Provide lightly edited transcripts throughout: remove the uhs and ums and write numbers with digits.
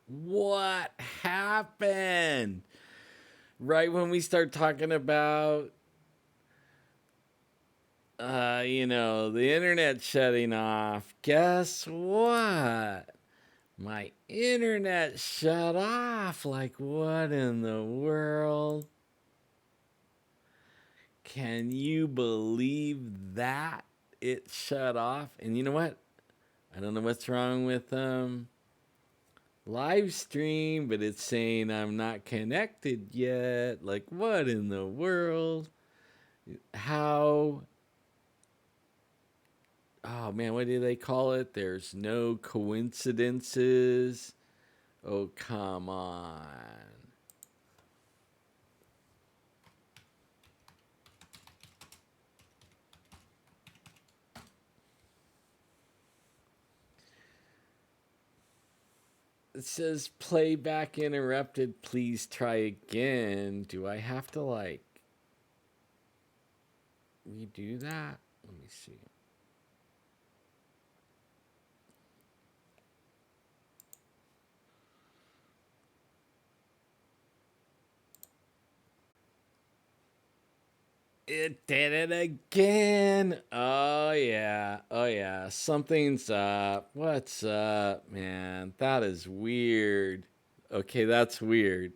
What happened? Right when we start talking about, the internet shutting off. Guess what? My internet shut off. Like, what in the world? Can you believe that? It shut off. And you know what? I don't know what's wrong with Livestream, but it's saying I'm not connected yet. Like, what in the world? How? Oh man, what do they call it? There's no coincidences. Oh, come on. It says playback interrupted. Please try again. Do I have to like redo that? Let me see. It did it again. Oh yeah. Oh yeah. Something's up. What's up, man? That is weird. Okay, that's weird.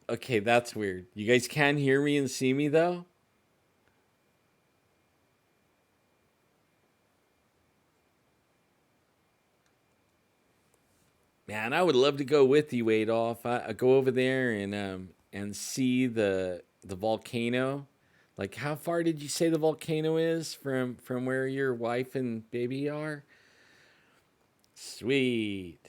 Okay, that's weird. You guys can hear me and see me though? Man, I would love to go with you, Adolf. I go over there and see the volcano. Like, how far did you say the volcano is from where your wife and baby are? Sweet,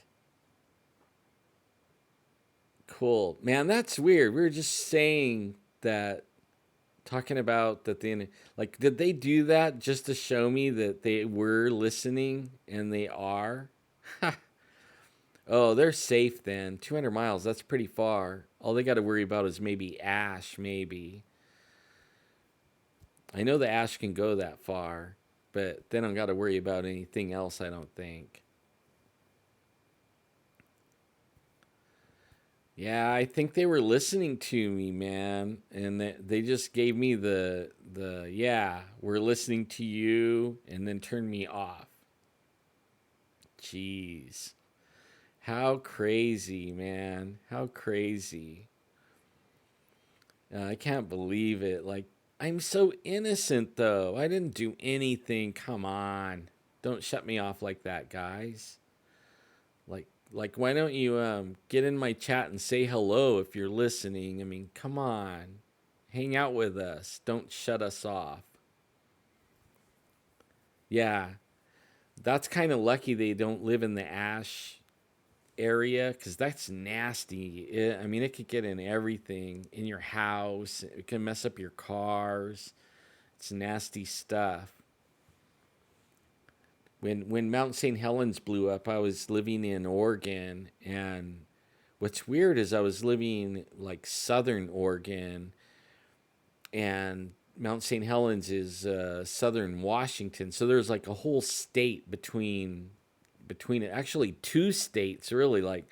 cool, man. That's weird. We were just saying that, talking about that. Like, did they do that just to show me that they were listening and they are? Oh, they're safe then. 200 miles, that's pretty far. All they got to worry about is maybe ash, maybe. I know the ash can go that far, but they don't got to worry about anything else, I don't think. Yeah, I think they were listening to me, man, and they just gave me the yeah, we're listening to you, and then turned me off. Jeez. How crazy, man. How crazy. I can't believe it. Like, I'm so innocent, though. I didn't do anything. Come on. Don't shut me off like that, guys. Why don't you get in my chat and say hello if you're listening? I mean, come on. Hang out with us. Don't shut us off. Yeah, that's kind of lucky they don't live in the ash area because that's nasty. I mean, it could get in everything in your house, it can mess up your cars. It's nasty stuff. When Mount St. Helens blew up, I was living in Oregon, and what's weird is I was living like southern Oregon, and Mount St. Helens is southern Washington. So there's like a whole state between it. Actually, two states really. Like,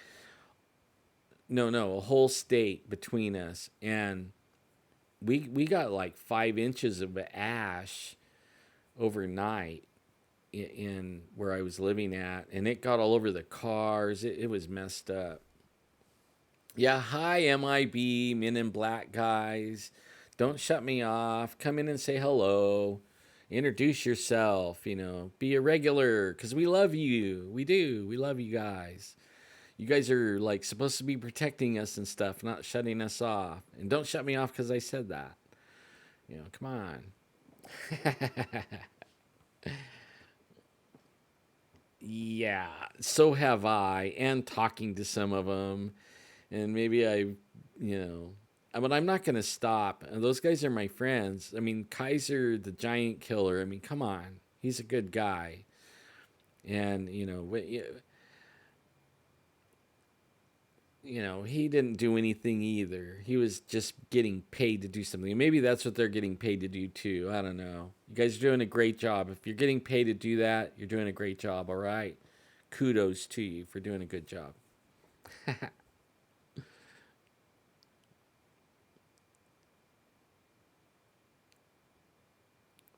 no, a whole state between us, and we got like 5 inches of ash overnight in where I was living at, and it got all over the cars. It was messed up. Yeah, hi MIB, Men in Black guys. Don't shut me off. Come in and say hello. Introduce yourself, be a regular because we love you. We do. We love you guys. You guys are like supposed to be protecting us and stuff, not shutting us off. And don't shut me off because I said that. Come on. Yeah, so have I, and talking to some of them, and maybe but I'm not gonna stop. And those guys are my friends. I mean, Kaiser, the giant killer. I mean, come on, he's a good guy, and he didn't do anything either. He was just getting paid to do something. Maybe that's what they're getting paid to do too. I don't know. You guys are doing a great job. If you're getting paid to do that, you're doing a great job, all right? Kudos to you for doing a good job.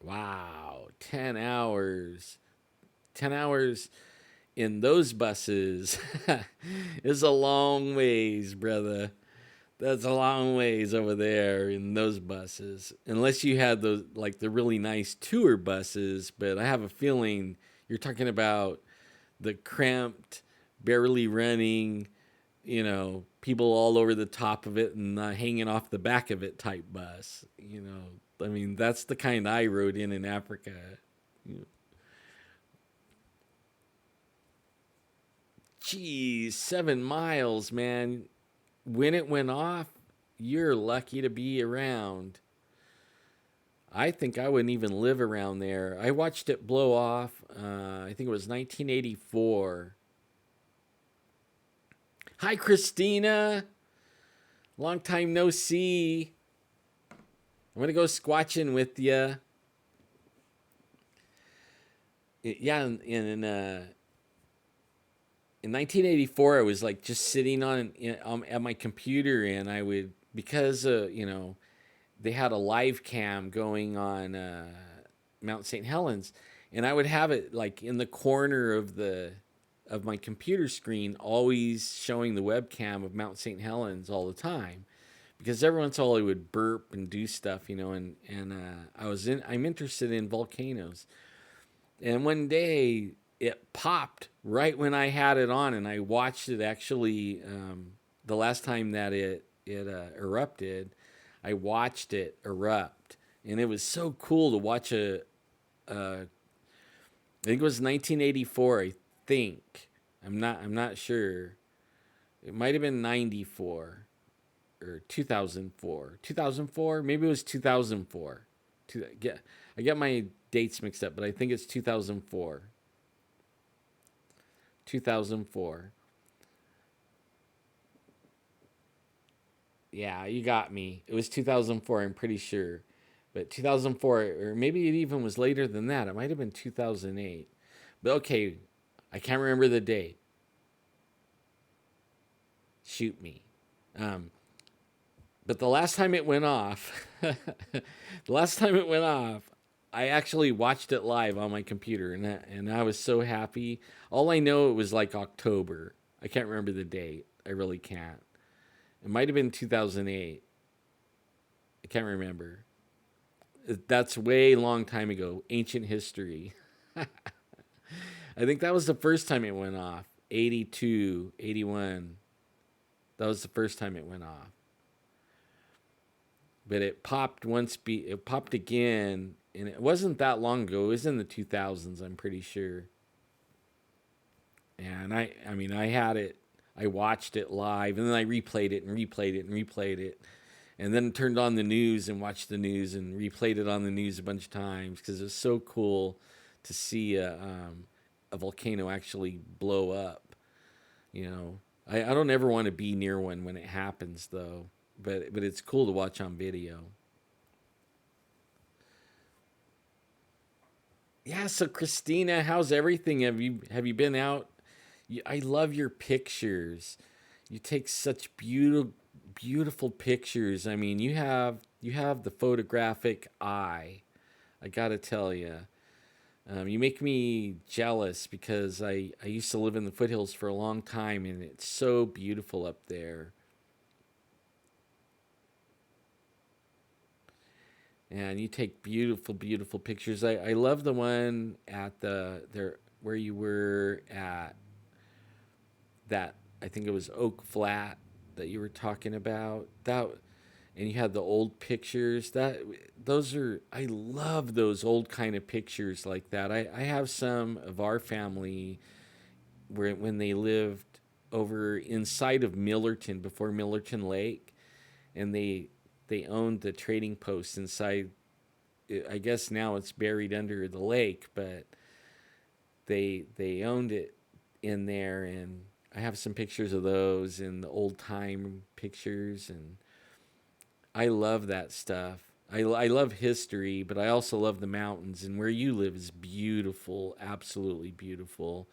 Wow, 10 hours. 10 hours in those buses is a long ways, brother. That's a long ways over there in those buses. Unless you had those, like the really nice tour buses, but I have a feeling you're talking about the cramped, barely running, people all over the top of it and hanging off the back of it type bus. I mean, that's the kind I rode in Africa. Geez, 7 miles, man. When it went off, you're lucky to be around. I think I wouldn't even live around there. I watched it blow off. I think it was 1984. Hi, Christina. Long time no see. I'm gonna go squatching with you. Yeah, in 1984, I was like just sitting at my computer, and I would, because they had a live cam going on Mount St. Helens, and I would have it like in the corner of my computer screen, always showing the webcam of Mount St. Helens all the time, because every once in a while I would burp and do stuff, and I'm interested in volcanoes, and one day it popped right when I had it on, and I watched it actually. The last time that it erupted, I watched it erupt, and it was so cool to watch I think it was 1984. I think I'm not sure. It might have been 94 or 2004. 2004, maybe it was 2004. I get my dates mixed up, but I think it's 2004. 2004. Yeah, you got me. It was 2004, I'm pretty sure. But 2004, or maybe it even was later than that. It might have been 2008. But okay, I can't remember the date. Shoot me. Um, but the last time it went off, the last time it went off, I actually watched it live on my computer, and I was so happy. All I know, it was like October. I can't remember the date. I really can't. It might have been 2008. I can't remember. That's way long time ago. Ancient history. I think that was the first time it went off. 82, 81. That was the first time it went off. But it popped once. It popped again, and it wasn't that long ago. It was in the 2000s. I'm pretty sure. And I mean, I had it. I watched it live, and then I replayed it and replayed it and replayed it, and then turned on the news and watched the news and replayed it on the news a bunch of times because it was so cool to see a volcano actually blow up. I don't ever want to be near one when it happens though, but it's cool to watch on video. Yeah, so Christina, how's everything? Have you been out? I love your pictures. You take such beautiful pictures. I mean, you have the photographic eye. I gotta tell you, you make me jealous because I used to live in the foothills for a long time, and it's so beautiful up there. And you take beautiful pictures. I love the one at the there where you were at, that I think it was Oak Flat that you were talking about. That, and you had the old pictures. Those are, I love those old kind of pictures like that. I have some of our family where when they lived over inside of Millerton before Millerton Lake, and they owned the trading post inside. I guess now it's buried under the lake, but they owned it in there, and I have some pictures of those and the old time pictures, and I love that stuff. I love history, but I also love the mountains, and where you live is beautiful, absolutely beautiful.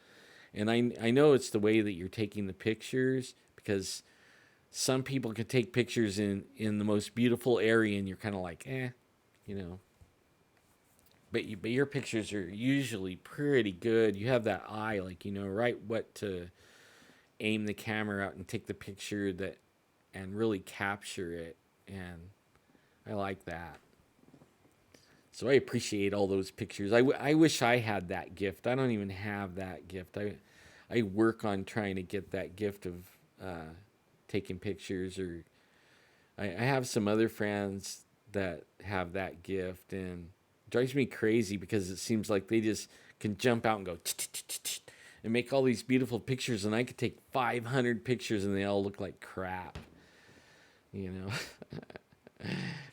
And I know it's the way that you're taking the pictures, because some people can take pictures in the most beautiful area and you're kind of like, you know. But your pictures are usually pretty good. You have that eye, like, you know, right what to aim the camera out and take the picture that and really capture it. And I like that. So I appreciate all those pictures. I wish I had that gift. I don't even have that gift. I work on trying to get that gift of taking pictures. Or I have some other friends that have that gift, and it drives me crazy because it seems like they just can jump out and go and make all these beautiful pictures, and I could take 500 pictures and they all look like crap. You know,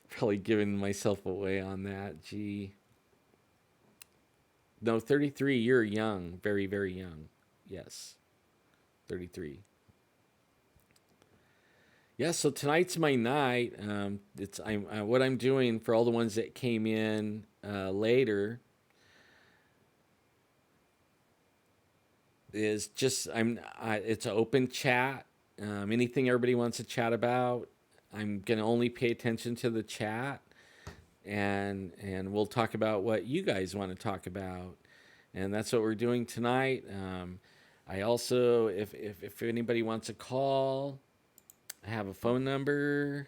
probably giving myself away on that. Gee. No, 33, you're young. Very, very young. Yes. 33. Yeah, so tonight's my night. What I'm doing for all the ones that came in later is just it's an open chat. Anything everybody wants to chat about, I'm gonna only pay attention to the chat, and we'll talk about what you guys want to talk about, and that's what we're doing tonight. I also, if anybody wants a call, I have a phone number.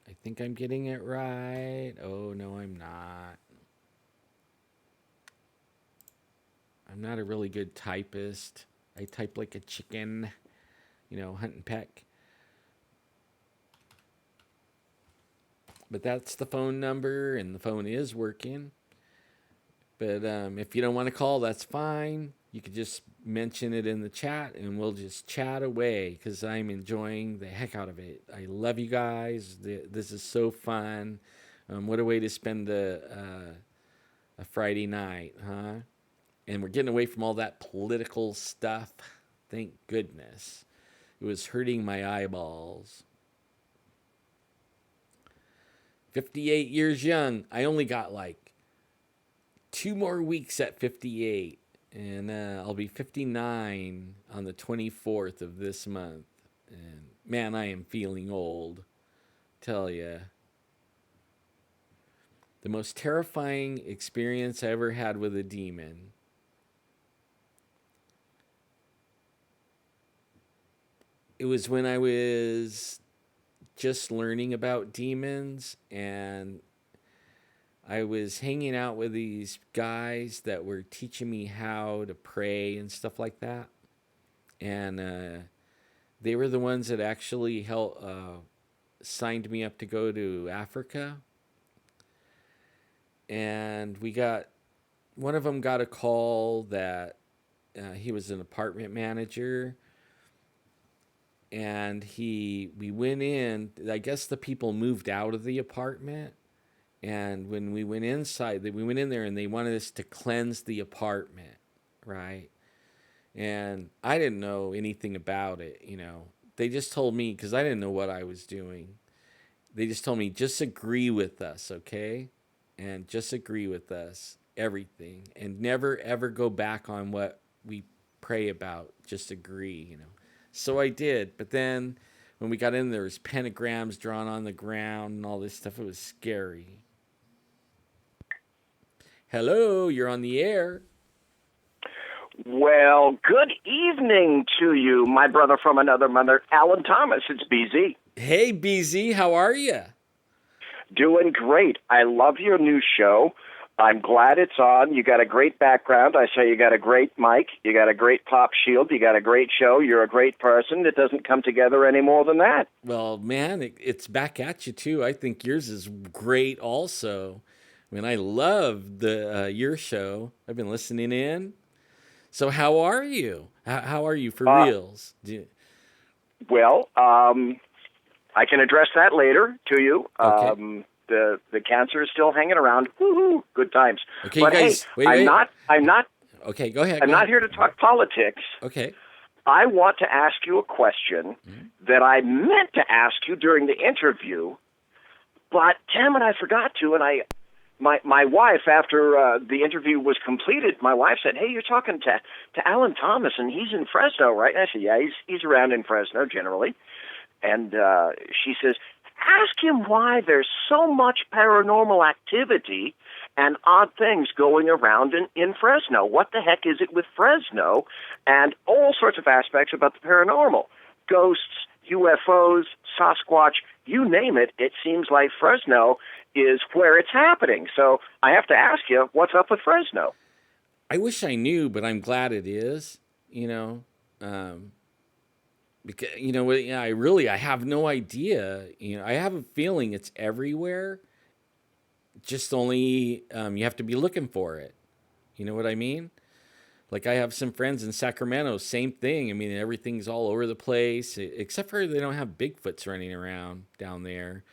I think I'm getting it right. Oh, no, I'm not. I'm not a really good typist. I type like a chicken, you know, hunt and peck. But that's the phone number, and the phone is working. But if you don't want to call, that's fine. You could just mention it in the chat, and we'll just chat away, because I'm enjoying the heck out of it. I love you guys. This is so fun. What a way to spend a Friday night, huh? And we're getting away from all that political stuff. Thank goodness. It was hurting my eyeballs. 58 years young. I only got like 2 more weeks at 58. And I'll be 59 on the 24th of this month. And man, I am feeling old. Tell ya. The most terrifying experience I ever had with a demon. It was when I was just learning about demons, and I was hanging out with these guys that were teaching me how to pray and stuff like that. And they were the ones that actually signed me up to go to Africa. And one of them got a call that he was an apartment manager. And we went in. I guess the people moved out of the apartment. And when we went inside, we went in there and they wanted us to cleanse the apartment, right? And I didn't know anything about it, you know. They just told me, because I didn't know what I was doing. They just told me, just agree with us, okay? And just agree with us, everything. And never, ever go back on what we pray about. Just agree, you know. So I did. But then when we got in, there was pentagrams drawn on the ground and all this stuff. It was scary. Hello, you're on the air. Well, good evening to you, my brother from another mother, Alan Thomas. It's BZ. Hey, BZ, how are you? Doing great. I love your new show. I'm glad it's on. You got a great background. I say you got a great mic. You got a great pop shield. You got a great show. You're a great person. It doesn't come together any more than that. Well, man, it's back at you, too. I think yours is great also. I mean, I love your show. I've been listening in. So how are you? How are you for reals? Well, I can address that later to you. Okay. the cancer is still hanging around. Woohoo! Good times. Okay, But you guys, hey, I'm not. Okay, go ahead. I'm not here to talk politics. Okay. I want to ask you a question that I meant to ask you during the interview, but damn it, I forgot to. And my wife, after the interview was completed, my wife said, "Hey, you're talking to Alan Thomas, and he's in Fresno, right?" And I said, "Yeah, he's around in Fresno generally." And she says, "Ask him why there's so much paranormal activity and odd things going around in Fresno. What the heck is it with Fresno?" And all sorts of aspects about the paranormal. Ghosts, UFOs, Sasquatch, you name it, it seems like Fresno is where it's happening. So I have to ask you, what's up with Fresno? I wish I knew, but I'm glad it is, because, I have no idea. I have a feeling it's everywhere. Just only you have to be looking for it. You know what I mean? Like I have some friends in Sacramento, same thing. I mean, everything's all over the place, except for they don't have Bigfoots running around down there.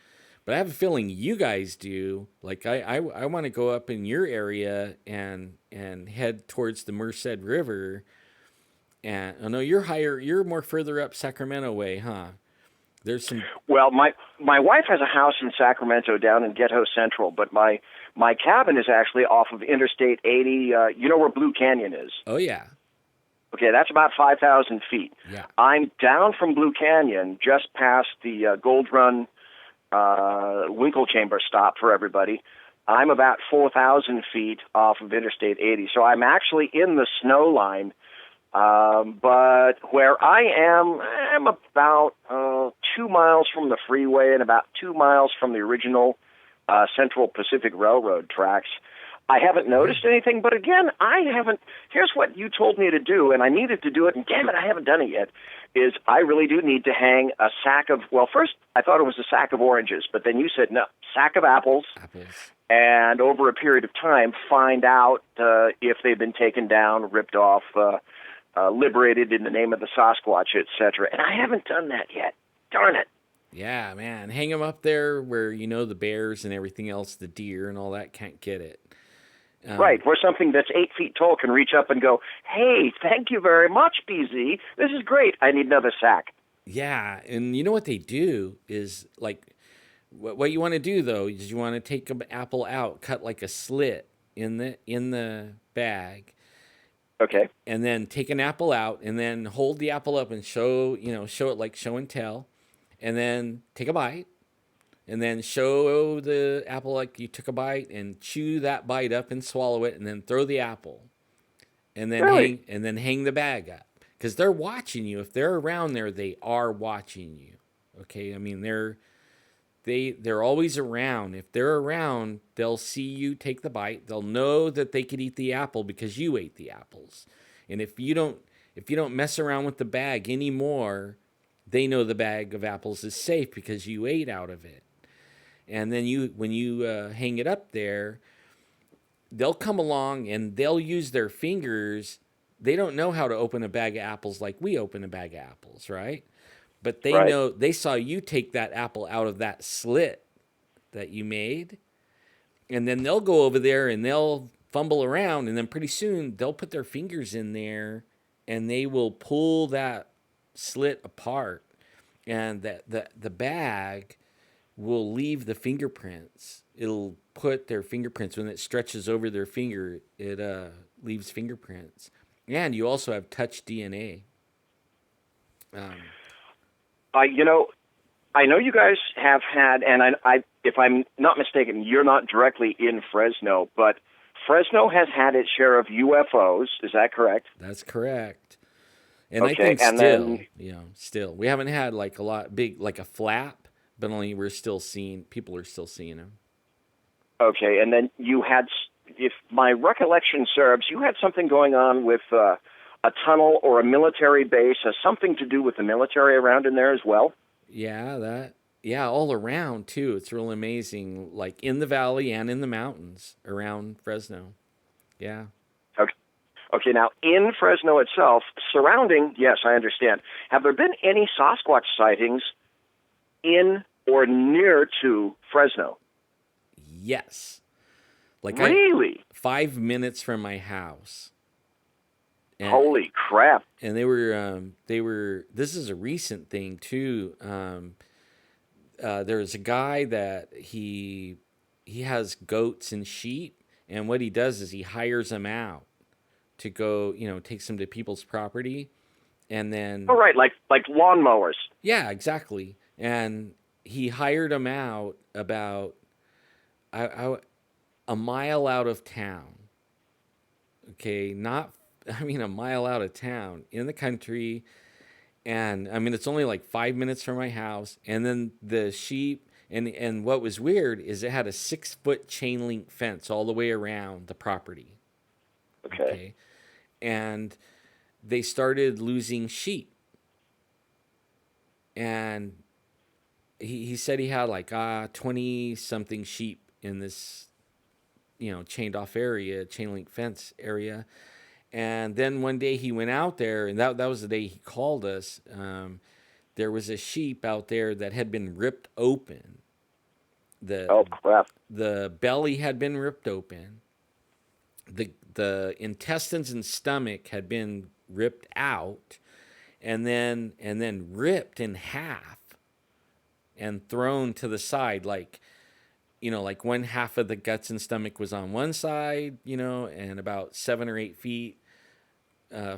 But I have a feeling you guys do. Like I want to go up in your area and head towards the Merced River. And oh no, you're more further up Sacramento way, huh? There's some. Well, my wife has a house in Sacramento down in Ghetto Central, but my cabin is actually off of Interstate 80. You know where Blue Canyon is? Oh yeah. Okay, that's about 5,000 feet. Yeah. I'm down from Blue Canyon, just past the Gold Run Winkle Chamber stop for everybody. I'm about 4,000 feet off of Interstate 80, so I'm actually in the snow line. But where I am, I'm about 2 miles from the freeway and about 2 miles from the original Central Pacific Railroad tracks. I haven't noticed anything, but again, I haven't. Here's what you told me to do, and I needed to do it, and damn it, I haven't done it yet, is I really do need to hang a sack of, well, first I thought it was a sack of oranges, but then you said, no, sack of apples. And over a period of time, find out if they've been taken down, ripped off, liberated in the name of the Sasquatch, etc. And I haven't done that yet. Darn it. Yeah, man. Hang them up there where, the bears and everything else, the deer and all that can't get it. Right, where something that's 8 feet tall can reach up and go, "Hey, thank you very much, BZ. This is great. I need another sack." Yeah, and you know what they do is, like, what you want to do, though, is you want to take an apple out, cut like a slit in the bag. Okay. And then take an apple out and then hold the apple up and show it like show and tell. And then take a bite. And then show the apple like you took a bite and chew that bite up and swallow it and then throw the apple. And then hang the bag up. Because they're watching you. If they're around there, they are watching you. Okay? I mean, they're always around. If they're around, they'll see you take the bite. They'll know that they could eat the apple because you ate the apples. And if you don't mess around with the bag anymore, they know the bag of apples is safe because you ate out of it. And then when you hang it up there, they'll come along and they'll use their fingers. They don't know how to open a bag of apples like we open a bag of apples, right? But they know, they saw you take that apple out of that slit that you made. And then they'll go over there and they'll fumble around. And then pretty soon they'll put their fingers in there and they will pull that slit apart. And the bag will leave the fingerprints. It'll put their fingerprints, when it stretches over their finger, it leaves fingerprints. And you also have touch DNA. I know you guys have had, and I, if I'm not mistaken, you're not directly in Fresno, but Fresno has had its share of UFOs. Is that correct? That's correct. And okay, I think and still, we haven't had like a lot big, like a flap, but only people are still seeing them. Okay, and then you had, if my recollection serves, you had something going on with a tunnel or a military base, something to do with the military around in there as well? Yeah, all around too. It's real amazing, like in the valley and in the mountains around Fresno. Yeah. Okay, now in Fresno itself, surrounding, yes, I understand. Have there been any Sasquatch sightings in or near to Fresno? Yes. Like Really? 5 minutes from my house. And, Holy crap. and they were, this is a recent thing too. There's a guy that he has goats and sheep, and what he does is he hires them out to go, takes them to people's property, and then Oh, right, like lawnmowers. yeah, exactly. And he hired them out about a mile out of town. Okay, not I mean a mile out of town in the country, and I mean it's only like 5 minutes from my house. And then the sheep, and what was weird is it had a 6-foot chain link fence all the way around the property. Okay. And they started losing sheep, and he said he had like 20 something sheep in this chained off area, chain link fence area. And then one day he went out there, and that was the day he called us. There was a sheep out there that had been ripped open. Oh crap. The belly had been ripped open. The intestines and stomach had been ripped out, and then ripped in half and thrown to the side, like like one half of the guts and stomach was on one side, and about 7 or 8 feet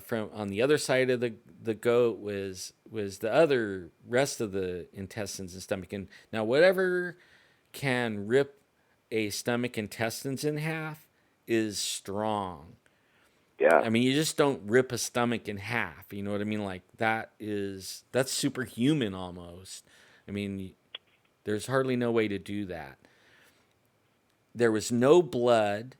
from on the other side of the goat was the other rest of the intestines and stomach. And now whatever can rip a stomach intestines in half is strong. Yeah. I mean, you just don't rip a stomach in half. You know what I mean? Like that's superhuman almost. I mean, there's hardly no way to do that. There was no blood.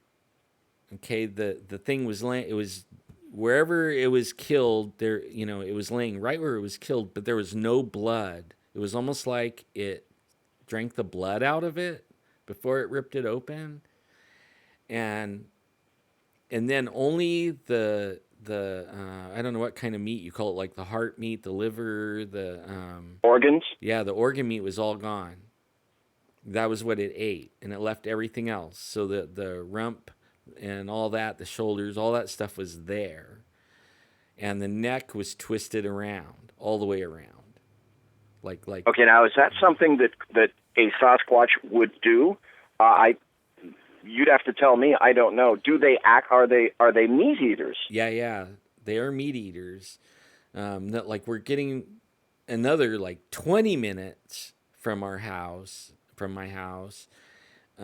Okay, the thing was it was wherever it was killed there. It was laying right where it was killed, but there was no blood. It was almost like it drank the blood out of it before it ripped it open, and then only the I don't know what kind of meat you call it, like the heart meat, the liver, the organs. Yeah, the organ meat was all gone. That was what it ate, and it left everything else. So the rump and all that, the shoulders, all that stuff was there, and the neck was twisted around all the way around. Like Okay, now is that something that a Sasquatch would do? You'd have to tell me. I don't know. Do they act? Are they meat eaters? Yeah, they are meat eaters. That like we're getting another like 20 minutes from my house.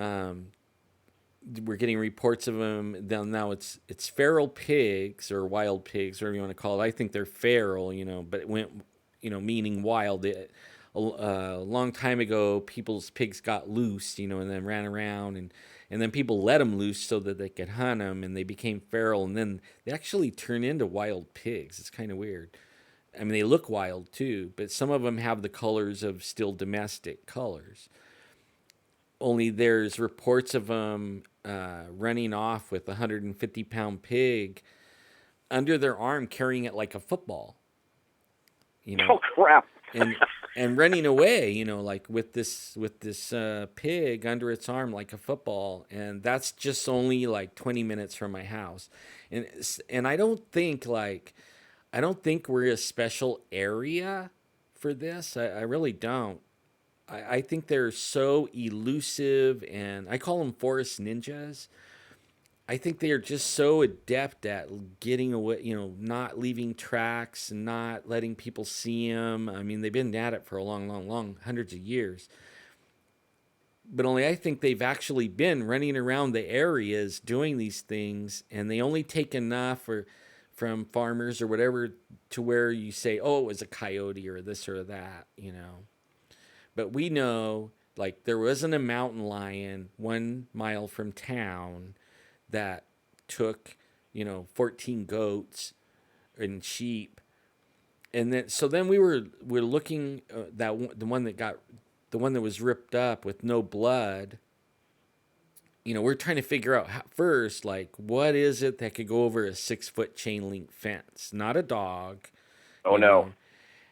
We're getting reports of them. Now it's feral pigs or wild pigs, whatever you want to call it. I think they're feral, but it went, meaning wild. A long time ago, people's pigs got loose, and then ran around, and then people let them loose so that they could hunt them, and they became feral, and then they actually turn into wild pigs. It's kind of weird. I mean, they look wild too, but some of them have the colors of still domestic colors. Only there's reports of them running off with a 150-pound pig under their arm, carrying it like a football. Oh crap! and running away, like with this pig under its arm like a football, and that's just only like 20 minutes from my house, and I don't think we're a special area for this. I really don't. I think they're so elusive, and I call them forest ninjas. I think they are just so adept at getting away, not leaving tracks and not letting people see them. I mean, they've been at it for a long, hundreds of years. But only I think they've actually been running around the areas doing these things, and they only take enough from farmers or whatever to where you say, oh, it was a coyote or this or that, But we know, like, there wasn't a mountain lion 1 mile from town that took, 14 goats and sheep. And then we're looking the one that was ripped up with no blood. We're trying to figure out first, like, what is it that could go over a 6-foot chain link fence? Not a dog. Oh no.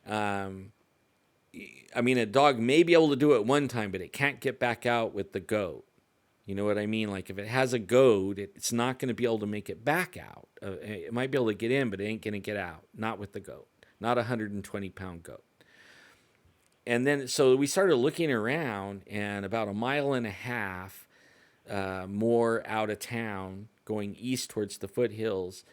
I mean, a dog may be able to do it one time, but it can't get back out with the goat. You know what I mean? Like if it has a goat, it's not going to be able to make it back out. It might be able to get in, but it ain't going to get out. Not with the goat. Not a 120-pound goat. And then, so we started looking around, and about a mile and a half more out of town, going east towards the foothills,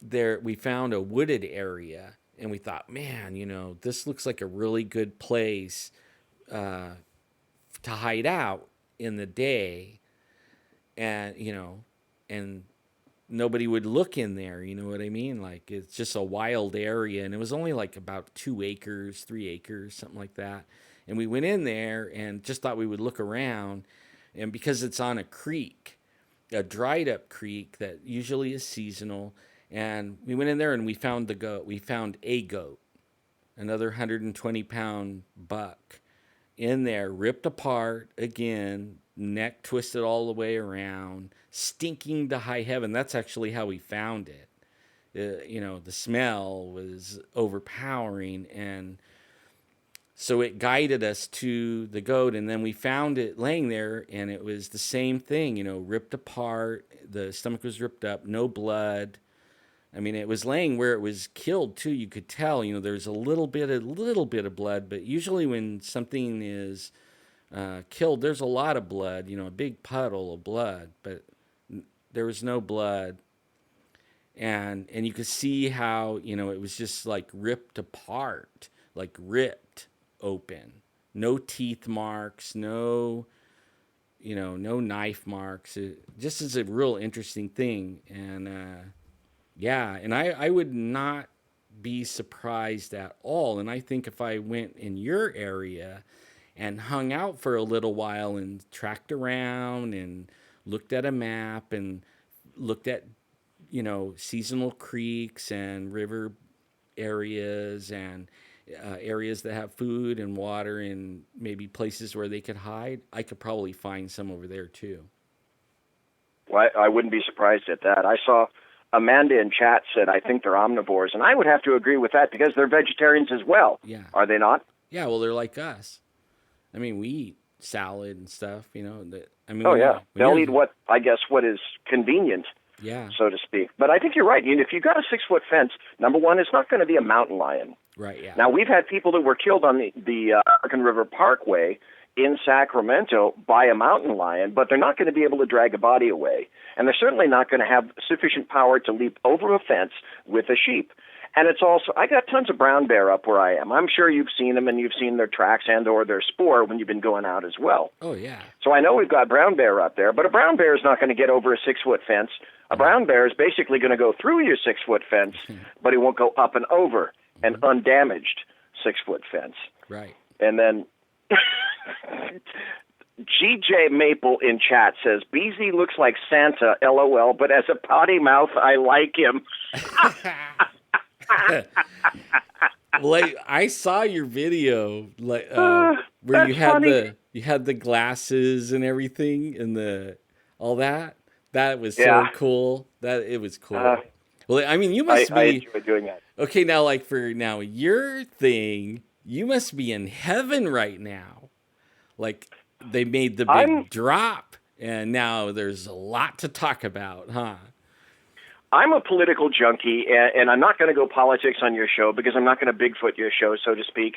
there we found a wooded area, and we thought, man, this looks like a really good place to hide out in the day, and and nobody would look in there. You know what I mean? Like it's just a wild area, and it was only like about 2 acres, 3 acres, something like that. And we went in there and just thought we would look around, and because it's on a creek, a dried up creek that usually is seasonal, and we went in there and we found the goat. We found a goat, another 120-pound buck in there, ripped apart again, neck twisted all the way around, stinking to high heaven. That's actually how we found it. The smell was overpowering, and so it guided us to the goat, and then we found it laying there, and it was the same thing, ripped apart. The stomach was ripped up, no blood. I mean, it was laying where it was killed too. You could tell, there's a little bit of blood, but usually when something is killed, there's a lot of blood, a big puddle of blood, but there was no blood. And you could see how, it was just like ripped apart, like ripped open. No teeth marks, no knife marks. It just is a real interesting thing. And, yeah, and I would not be surprised at all. And I think if I went in your area and hung out for a little while and tracked around and looked at a map and looked at, seasonal creeks and river areas and areas that have food and water and maybe places where they could hide, I could probably find some over there too. Well, I wouldn't be surprised at that. I saw Amanda in chat said, I think they're omnivores, and I would have to agree with that because they're vegetarians as well. Yeah. Are they not? Yeah, well, they're like us. I mean, we eat salad and stuff, Oh, yeah. They'll eat what is convenient, so to speak. But I think you're right. If you've got a 6-foot fence, number one, it's not going to be a mountain lion. Right, yeah. Now, we've had people that were killed on the American River Parkway in Sacramento by a mountain lion, but they're not going to be able to drag a body away. And they're certainly not going to have sufficient power to leap over a fence with a sheep. And it's also, I got tons of brown bear up where I am. I'm sure you've seen them and you've seen their tracks and or their spoor when you've been going out as well. Oh, yeah. So I know we've got brown bear up there, but a brown bear is not going to get over a 6-foot fence. A brown bear is basically going to go through your 6-foot fence, but he won't go up and over an undamaged 6-foot fence. Right. And then GJ Maple in chat says, BZ looks like Santa, LOL, but as a potty mouth, I like him. Well, I saw your video, where you had the glasses and everything and all that. That was so cool. It was cool. Well, I mean, you must be. I enjoy doing that. Okay, now for your thing, you must be in heaven right now. Like they made the big drop, and now there's a lot to talk about, huh? I'm a political junkie, and I'm not going to go politics on your show because I'm not going to Bigfoot your show, so to speak.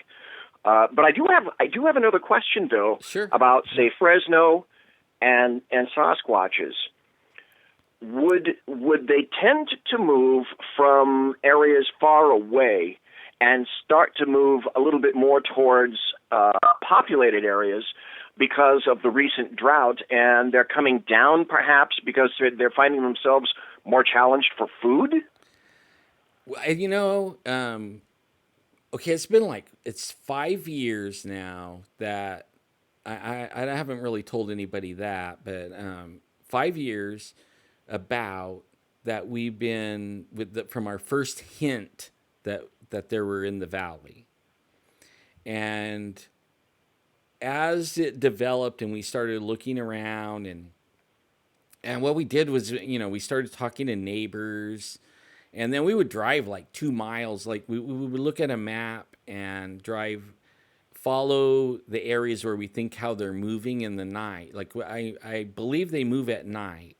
But I do have another question though. Sure. About say Fresno and Sasquatches. Would they tend to move from areas far away and start to move a little bit more towards populated areas because of the recent drought, and they're coming down perhaps because they're finding themselves more challenged for food? Okay, it's 5 years now that I haven't really told anybody that, but 5 years about that we've been from our first hint that there were in the valley. And as it developed and we started looking around and what we did was, we started talking to neighbors, and then we would drive like 2 miles. Like we would look at a map and drive follow the areas where we think how they're moving in the night. Like I believe they move at night.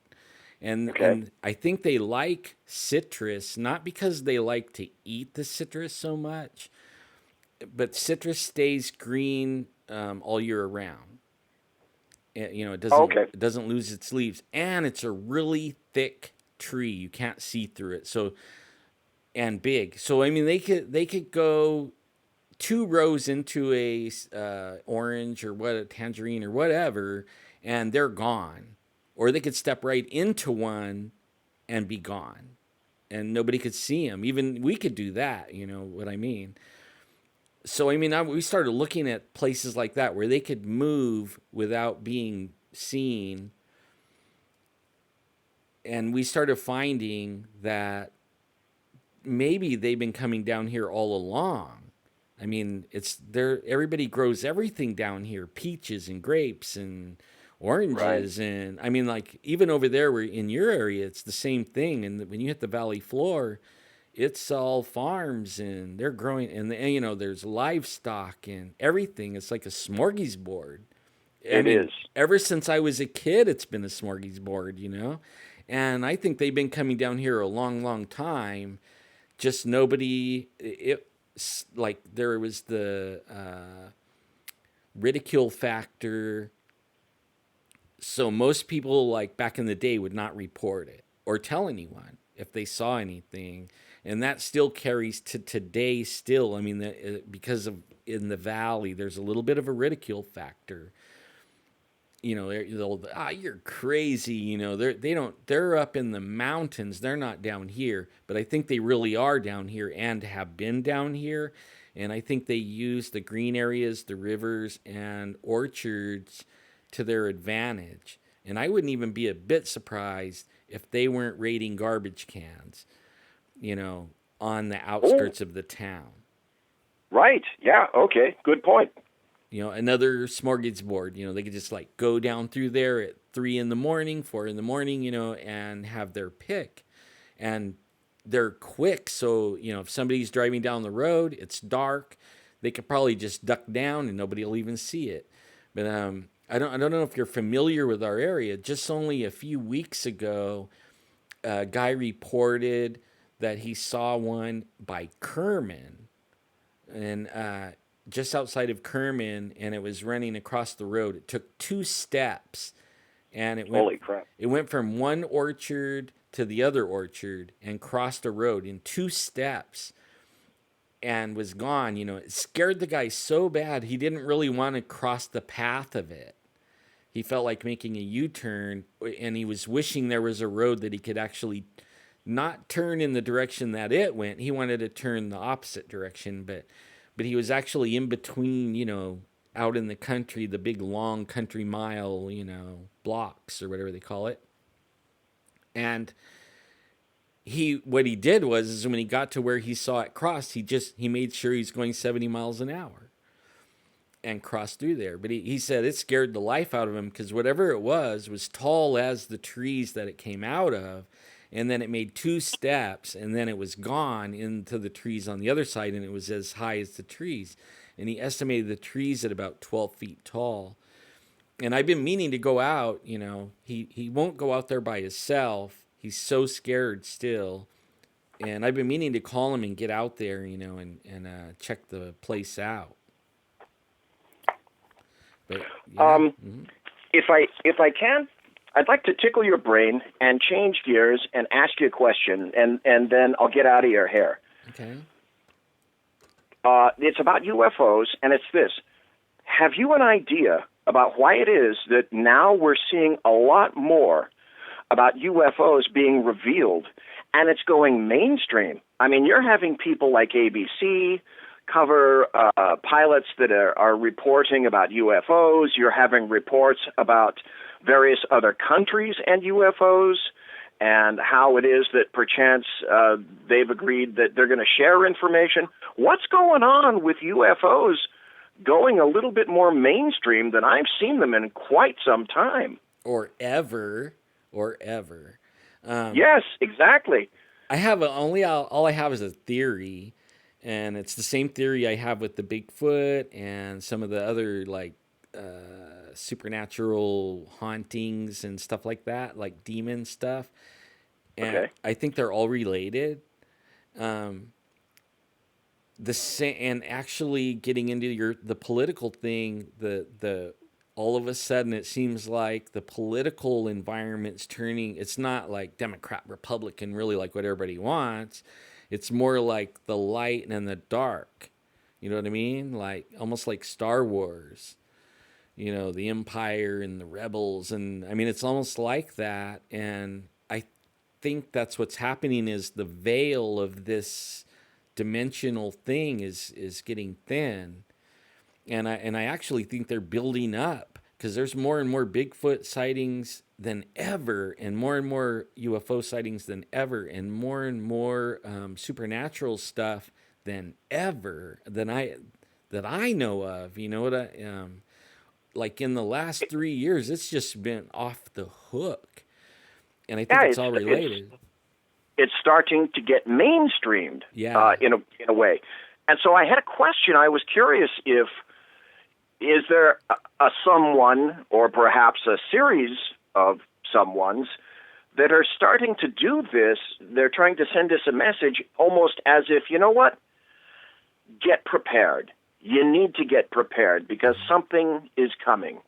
And I think they like citrus, not because they like to eat the citrus so much, but citrus stays green all year around. It doesn't lose its leaves, and it's a really thick tree. You can't see through it. So and big. So I mean, they could go 2 rows into a orange or a tangerine or whatever, and they're gone. Or they could step right into one and be gone, and nobody could see them. Even we could do that. You know what I mean? So I mean, we started looking at places like that where they could move without being seen, and we started finding that maybe they've been coming down here all along. I mean, it's there. Everybody grows everything down here: peaches and grapes and oranges, and I mean, like even over there, where in your area, it's the same thing. And when you hit the valley floor, it's all farms, and they're growing, and there's livestock and everything. It's like a smorgasbord. It is. Ever since I was a kid, it's been a smorgasbord. And I think they've been coming down here a long, long time. Just nobody. Like there was the ridicule factor. So most people, like back in the day, would not report it or tell anyone if they saw anything, and that still carries to today. Still, I mean, because of in the valley, there's a little bit of a ridicule factor. You're crazy. They're up in the mountains. They're not down here, but I think they really are down here and have been down here. And I think they use the green areas, the rivers, and orchards to their advantage. And I wouldn't even be a bit surprised if they weren't raiding garbage cans, on the outskirts of the town. Right. Yeah. Okay. Good point. Another smorgasbord. They could just like go down through there at 3 in the morning, 4 in the morning, and have their pick. And they're quick. So, if somebody's driving down the road, it's dark, they could probably just duck down and nobody will even see it. But I don't know if you're familiar with our area. Just only a few weeks ago, a guy reported that he saw one by Kerman, and just outside of Kerman, and it was running across the road. It took 2 steps, and it went. Holy crap! It went from one orchard to the other orchard and crossed a road in 2 steps, and was gone. It scared the guy so bad he didn't really want to cross the path of it. He felt like making a U-turn, and he was wishing there was a road that he could actually not turn in the direction that it went. He wanted to turn the opposite direction, but he was actually in between, out in the country, the big long country mile, blocks or whatever they call it. And what he did was when he got to where he saw it crossed, he made sure he's going 70 miles an hour and crossed through there. But he said it scared the life out of him because whatever it was tall as the trees that it came out of. And then it made 2 steps, and then it was gone into the trees on the other side, and it was as high as the trees. And he estimated the trees at about 12 feet tall. And I've been meaning to go out, He won't go out there by himself. He's so scared still. And I've been meaning to call him and get out there, and check the place out. But, if I can, I'd like to tickle your brain and change gears and ask you a question, and then I'll get out of your hair. Okay. It's about UFOs, and it's this. Have you an idea about why it is that now we're seeing a lot more about UFOs being revealed, and it's going mainstream? I mean, you're having people like ABC cover pilots that are reporting about UFOs. You're having reports about various other countries and UFOs, and how it is that perchance they've agreed that they're going to share information. What's going on with UFOs going a little bit more mainstream than I've seen them in quite some time? Or ever. Yes, exactly. I have all I have is a theory, And it's the same theory I have with the Bigfoot and some of the other like supernatural hauntings and stuff like that, like demon stuff. And Okay. I think they're all related. Um, the same, and actually getting into the political thing, the all of a sudden it seems like the political environment's turning. It's not like Democrat, Republican, really like what everybody wants. It's more like the light and the dark. You know what I mean? Like almost like Star Wars. You know, the Empire and the rebels, and I mean it's almost like that. And I think that's what's happening is the veil of this dimensional thing is getting thin, and I actually think they're building up because there's more and more Bigfoot sightings than ever, and more UFO sightings than ever, and more supernatural stuff than ever that I know of. You know what like in the last 3 years, it's just been off the hook, and I think Yeah, it's all related. it's starting to get mainstreamed Yeah. in a way. And so I had a question. I was curious if is there a someone or perhaps a series of someones that are starting to do this. They're trying to send us a message almost as if, you know what? Get prepared. You need to get prepared because something is coming.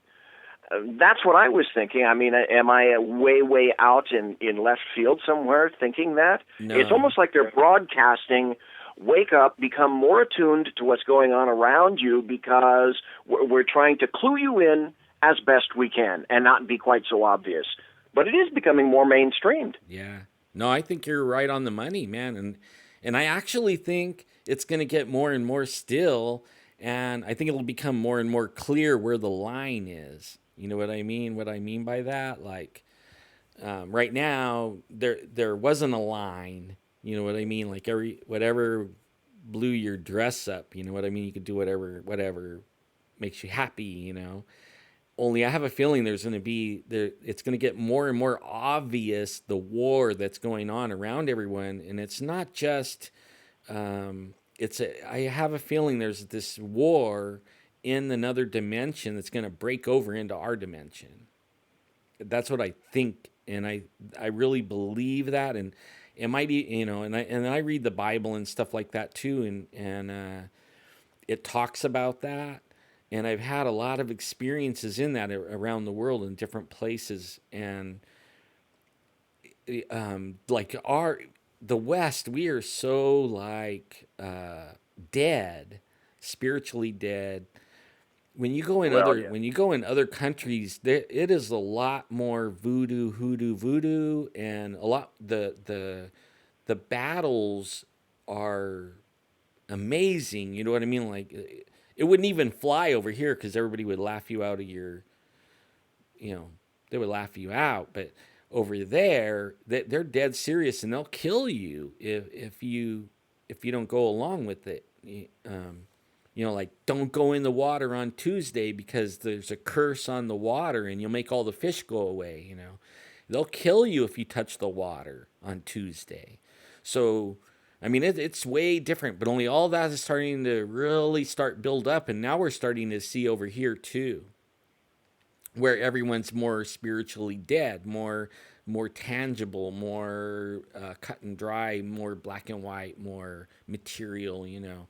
That's what I was thinking. I mean, am I way out in left field somewhere thinking that? No. It's almost like they're broadcasting, wake up, become more attuned to what's going on around you because we're trying to clue you in as best we can and not be quite so obvious. But it is becoming more mainstreamed. Yeah. No, I think you're right on the money, man. And I actually think it's going to get more and more still, and I think it'll become more and more clear where the line is. You know what I mean? What I mean by that, like right now, there wasn't a line. You know what I mean? Like whatever blew your dress up. You know what I mean? You could do whatever makes you happy. You know. Only I have a feeling there's going to be there. It's going to get more and more obvious the war that's going on around everyone, and it's not just. I have a feeling there's this war in another dimension that's going to break over into our dimension. That's what I think, and I really believe that, and it might, you know, and I read the Bible and stuff like that too, and it talks about that, and I've had a lot of experiences in that around the world in different places, and like the West, we are so like dead, spiritually dead. When you go in other countries, it is a lot more voodoo, and a lot the battles are amazing. You know what I mean? Like it wouldn't even fly over here because everybody would laugh you out of your, you know, they would laugh you out. But over there, they're dead serious and they'll kill you if you don't go along with it. You know, like don't go in the water on Tuesday because there's a curse on the water and you'll make all the fish go away. You know, they'll kill you if you touch the water on Tuesday. So, I mean, it's way different, but only all that is starting to really start build up, and now we're starting to see over here too, where everyone's more spiritually dead, more tangible, more cut and dry, more black and white, more material, you know,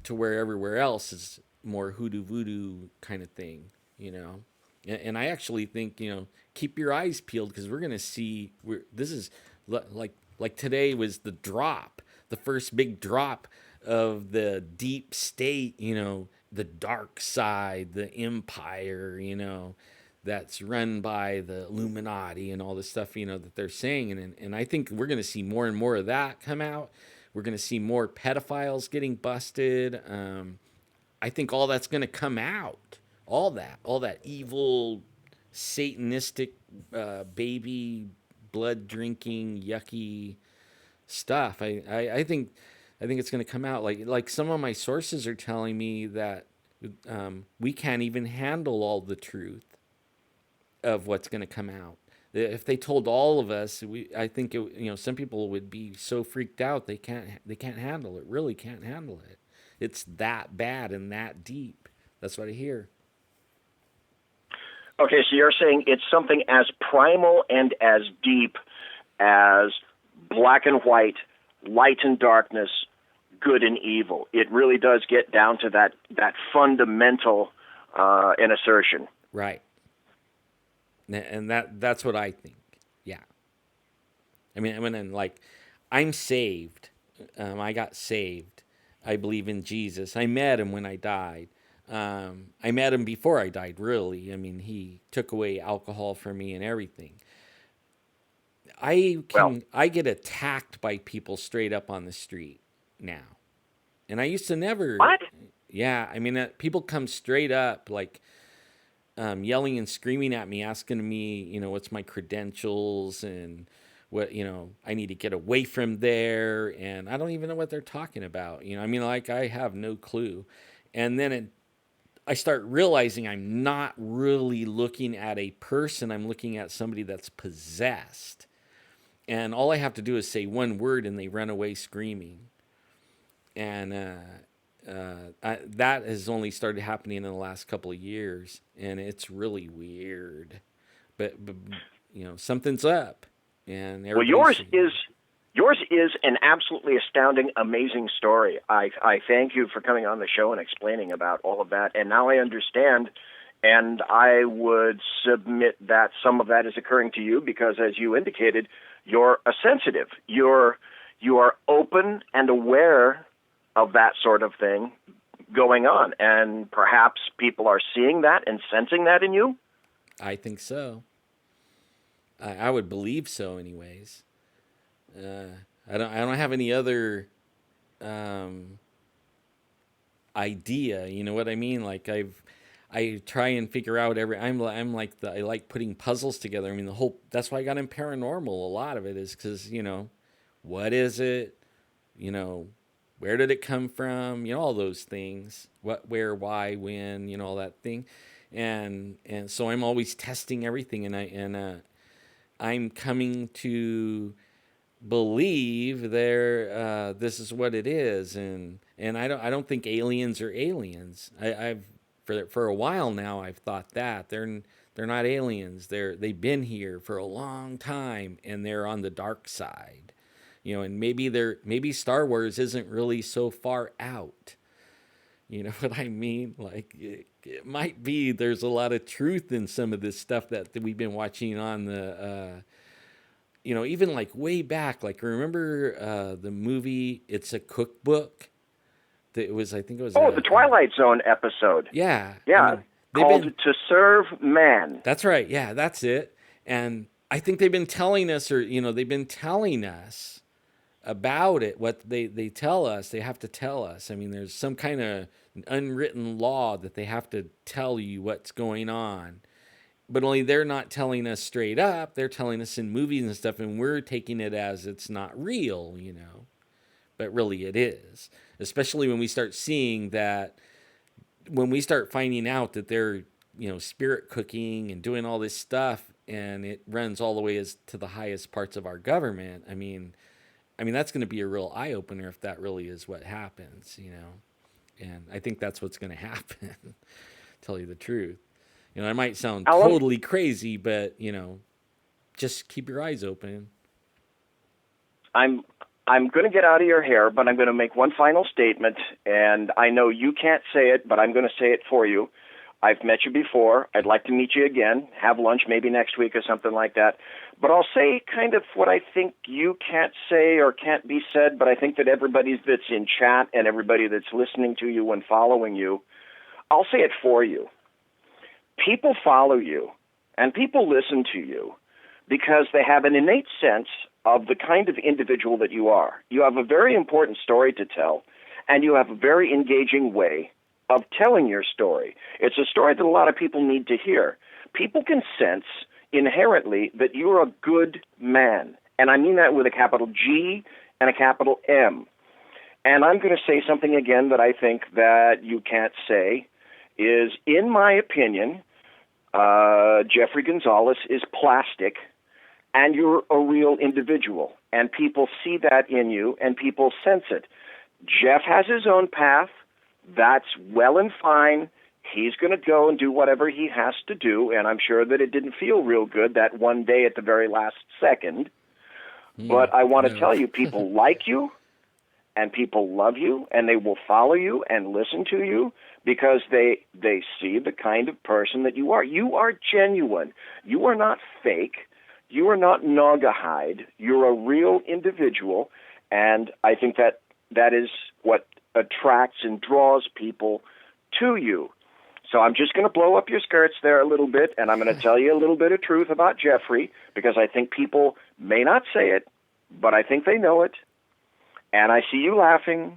to where everywhere else is more hoodoo voodoo kind of thing, you know. And I actually think, you know, keep your eyes peeled because we're gonna see. This is like today was the drop, the first big drop of the deep state, you know, the dark side, the empire, you know, that's run by the Illuminati and all this stuff, you know, that they're saying. And I think we're going to see more and more of that come out. We're going to see more pedophiles getting busted. I think all that's going to come out. All that evil, satanistic, baby, blood drinking, yucky stuff. I think it's going to come out. Like some of my sources are telling me that we can't even handle all the truth of what's going to come out. If they told all of us, I think some people would be so freaked out they can't handle it. Really can't handle it. It's that bad and that deep. That's what I hear. Okay, so you're saying it's something as primal and as deep as black and white, light and darkness, good and evil. It really does get down to that fundamental an assertion. Right. And that's what I think. Yeah. I mean, like, I'm saved. I got saved. I believe in Jesus. I met him when I died. I met him before I died, really. I mean, he took away alcohol from me and everything. I get attacked by people straight up on the street now. And I used to never. What? Yeah, I mean, people come straight up, like, yelling and screaming at me, asking me, what's my credentials and what, I need to get away from there. And I don't even know what they're talking about. I mean, like, I have no clue. And then I start realizing I'm not really looking at a person. I'm looking at somebody that's possessed. And all I have to do is say one word and they run away screaming. And that has only started happening in the last couple of years. And it's really weird. But something's up. And well, yours is an absolutely astounding, amazing story. I thank you for coming on the show and explaining about all of that. And now I understand, and I would submit that some of that is occurring to you because, as you indicated, you're a sensitive. You are open and aware of that sort of thing going on, and perhaps people are seeing that and sensing that in you. I think so. I would believe so, anyways. I don't have any other idea. You know what I mean? Like I try and figure out I like putting puzzles together. I mean, that's why I got in paranormal. A lot of it is because what is it? Where did it come from? All those things. What, where, why, when? All that thing. And so I'm always testing everything, and I'm coming to believe this is what it is, and I don't think aliens are aliens. I've for a while now I've thought that they're not aliens. They've been here for a long time, and they're on the dark side, and maybe Star Wars isn't really so far out. You know what I mean? Like, it might be there's a lot of truth in some of this stuff that we've been watching on the, even like way back. Like, remember the movie It's a Cookbook? I think it was. Oh, the Twilight Zone episode. Yeah. Yeah. Called To Serve Man. That's right. Yeah, that's it. And I think they've been telling us, about it, what they tell us, they have to tell us. I mean, there's some kind of unwritten law that they have to tell you what's going on. But only they're not telling us straight up. They're telling us in movies and stuff, and we're taking it as it's not real, But really it is. Especially when we start seeing that, when we start finding out that they're, spirit cooking and doing all this stuff, and it runs all the way to the highest parts of our government. I mean, that's going to be a real eye-opener if that really is what happens, And I think that's what's going to happen, tell you the truth. I might sound totally crazy, but, just keep your eyes open. I'm going to get out of your hair, but I'm going to make one final statement, and I know you can't say it, but I'm going to say it for you. I've met you before. I'd like to meet you again, have lunch maybe next week or something like that. But I'll say kind of what I think you can't say or can't be said, but I think that everybody that's in chat and everybody that's listening to you and following you, I'll say it for you. People follow you and people listen to you because they have an innate sense of the kind of individual that you are. You have a very important story to tell, and you have a very engaging way of telling your story. It's a story that a lot of people need to hear. People can sense inherently that you're a good man, and I mean that with a capital G and a capital M. And I'm going to say something again that I think that you can't say is, in my opinion, Jeffrey Gonzalez is plastic, and you're a real individual, and people see that in you, and people sense it. Jeff has his own path. That's well and fine. He's going to go and do whatever he has to do, and I'm sure that it didn't feel real good that one day at the very last second. But I want to tell you, people like you, and people love you, and they will follow you and listen to you because they see the kind of person that you are. You are genuine. You are not fake. You are not Naugahyde. You're a real individual, and I think that is what attracts and draws people to you. So I'm just going to blow up your skirts there a little bit, and I'm going to tell you a little bit of truth about Jeffrey, because I think people may not say it, but I think they know it. And I see you laughing,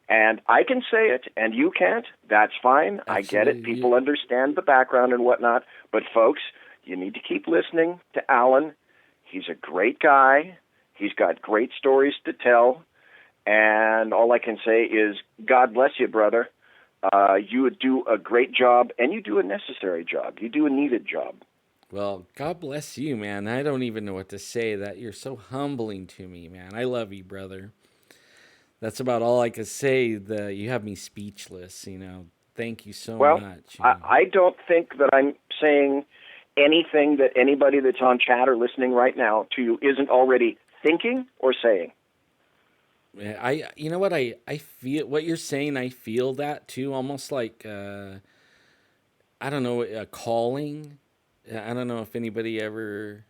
and I can say it, and you can't. That's fine. Absolutely. I get it. People understand the background and whatnot. But, folks, you need to keep listening to Alan. He's a great guy. He's got great stories to tell. And all I can say is, God bless you, brother. You would do a great job, and you do a necessary job. You do a needed job. Well, God bless you, man. I don't even know what to say. That you're so humbling to me, man. I love you, brother. That's about all I could say. You have me speechless, Thank you so much. I don't think that I'm saying anything that anybody that's on chat or listening right now to you isn't already thinking or saying. You know what, I feel what you're saying. I feel that too, almost like I don't know, a calling. I don't know if anybody ever.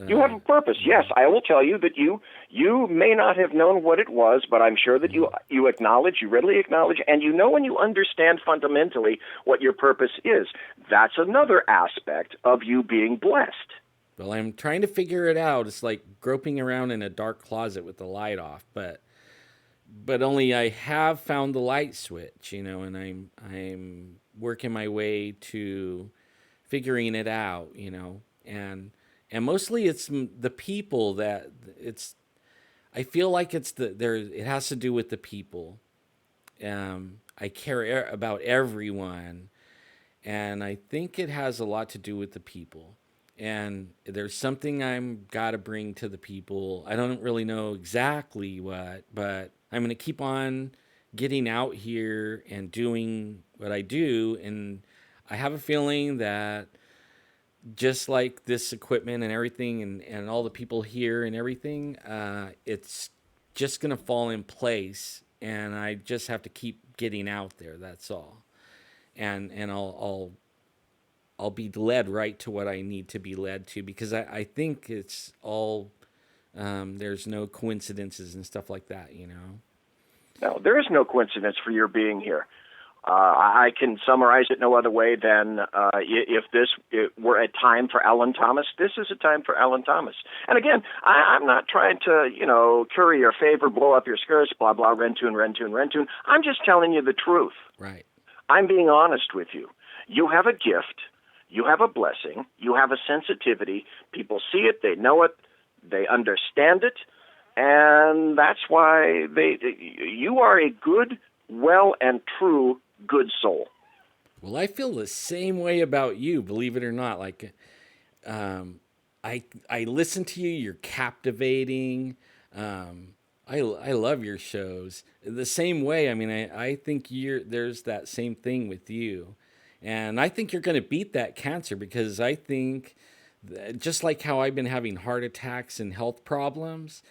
You have a purpose. Yes, I will tell you that you may not have known what it was, but I'm sure that you acknowledge, you readily acknowledge, and you know when you understand fundamentally what your purpose is. That's another aspect of you being blessed. Well, I'm trying to figure it out. It's like groping around in a dark closet with the light off, but only I have found the light switch, and I'm working my way to figuring it out, and mostly it's the people that I feel like it has to do with the people. I care about everyone, and I think it has a lot to do with the people. And there's something I'm got to bring to the people. I don't really know exactly what, but I'm going to keep on getting out here and doing what I do. And I have a feeling that just like this equipment and everything and all the people here and everything, it's just going to fall in place. And I just have to keep getting out there. That's all. And I'll be led right to what I need to be led to, because I think it's all, there's no coincidences and stuff like that, No, there is no coincidence for your being here. I can summarize it no other way than if this were a time for Alan Thomas, this is a time for Alan Thomas. And again, I'm not trying to, curry your favor, blow up your skirts, blah, blah, Rentune. I'm just telling you the truth. Right. I'm being honest with you. You have a gift. You have a blessing. You have a sensitivity. People see it. They know it. They understand it. And that's why you are a good, well and true good soul. Well, I feel the same way about you, believe it or not. Like, I listen to you. You're captivating. I love your shows. The same way. I mean, I think there's that same thing with you. And I think you're going to beat that cancer, because I think just like how I've been having heart attacks and health problems,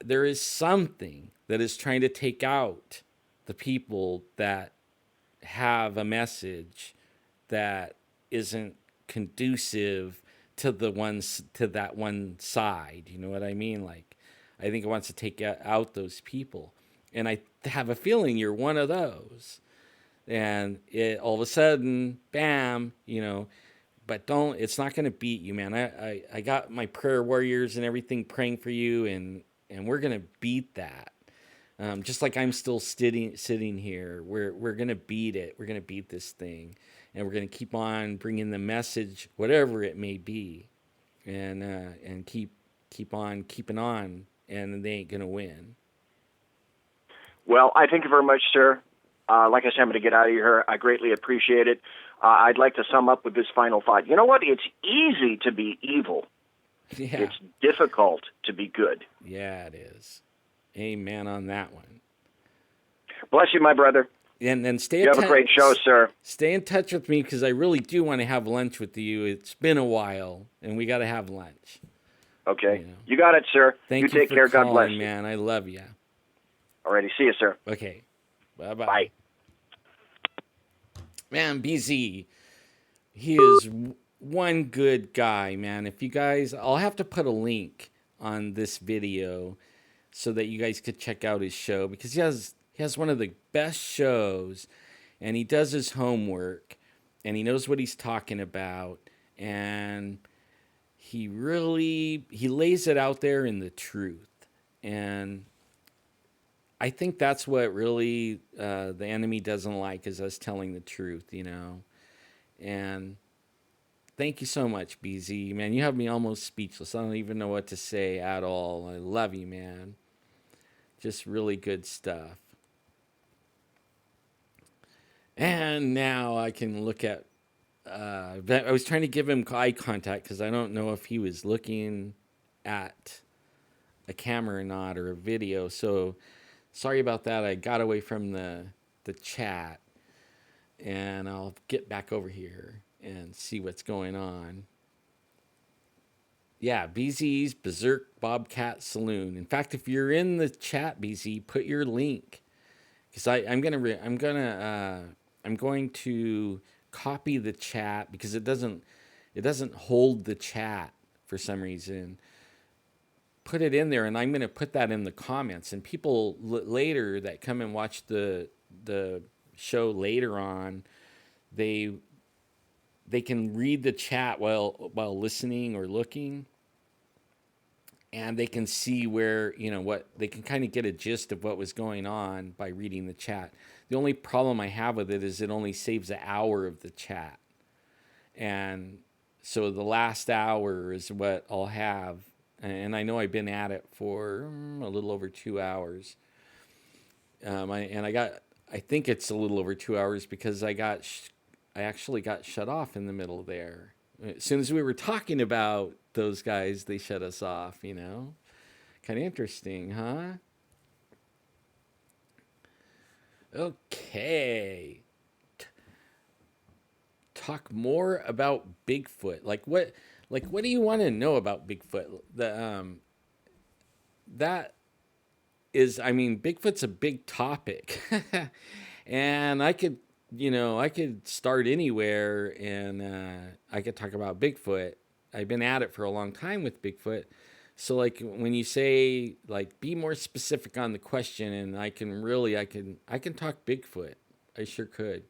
there is something that is trying to take out the people that have a message that isn't conducive to that one side. You know what I mean? Like, I think it wants to take out those people. And I have a feeling you're one of those. And all of a sudden, bam, but it's not going to beat you, man. I got my prayer warriors and everything praying for you, and we're going to beat that. Just like I'm still sitting here, we're going to beat it. We're going to beat this thing, and we're going to keep on bringing the message, whatever it may be, and keep on keeping on, and they ain't going to win. Well, I thank you very much, sir. Like I said, I'm going to get out of here. I greatly appreciate it. I'd like to sum up with this final thought. You know what? It's easy to be evil. Yeah. It's difficult to be good. Yeah, it is. Amen on that one. Bless you, my brother. And then You have a great show, sir. Stay in touch with me because I really do want to have lunch with you. It's been a while, and we got to have lunch. Okay. You got it, sir. Thank you take for care. Calling, God bless you. Man. I love you. Alrighty. See you, sir. Okay. Bye-bye. Bye. Man, BZ, he is one good guy, man. If you guys, I'll have to put a link on this video so that you guys could check out his show because he has one of the best shows, and he does his homework, and he knows what he's talking about, and he lays it out there in the truth. And I think that's what really the enemy doesn't like is us telling the truth, And thank you so much, BZ. Man, you have me almost speechless. I don't even know what to say at all. I love you, man. Just really good stuff. And now I can look at... I was trying to give him eye contact because I don't know if he was looking at a camera or not, or a video. So sorry about that. I got away from the chat. And I'll get back over here and see what's going on. Yeah, BZ's Berserk Bobcat Saloon. In fact, if you're in the chat, BZ, put your link, because I'm going to copy the chat because it doesn't hold the chat for some reason. Put it in there, and I'm going to put that in the comments. And people later that come and watch the show later on, they can read the chat while listening or looking, and they can see where, what they can kind of get a gist of what was going on by reading the chat. The only problem I have with it is it only saves an hour of the chat. And so the last hour is what I'll have. And I know I've been at it for a little over 2 hours. I think it's a little over 2 hours because I actually got shut off in the middle there. As soon as we were talking about those guys, they shut us off, Kind of interesting, huh? Okay. Talk more about Bigfoot. What do you want to know about Bigfoot? That is, Bigfoot's a big topic. And I could start anywhere, and I could talk about Bigfoot. I've been at it for a long time with Bigfoot. So when you say be more specific on the question, and I can talk Bigfoot. I sure could.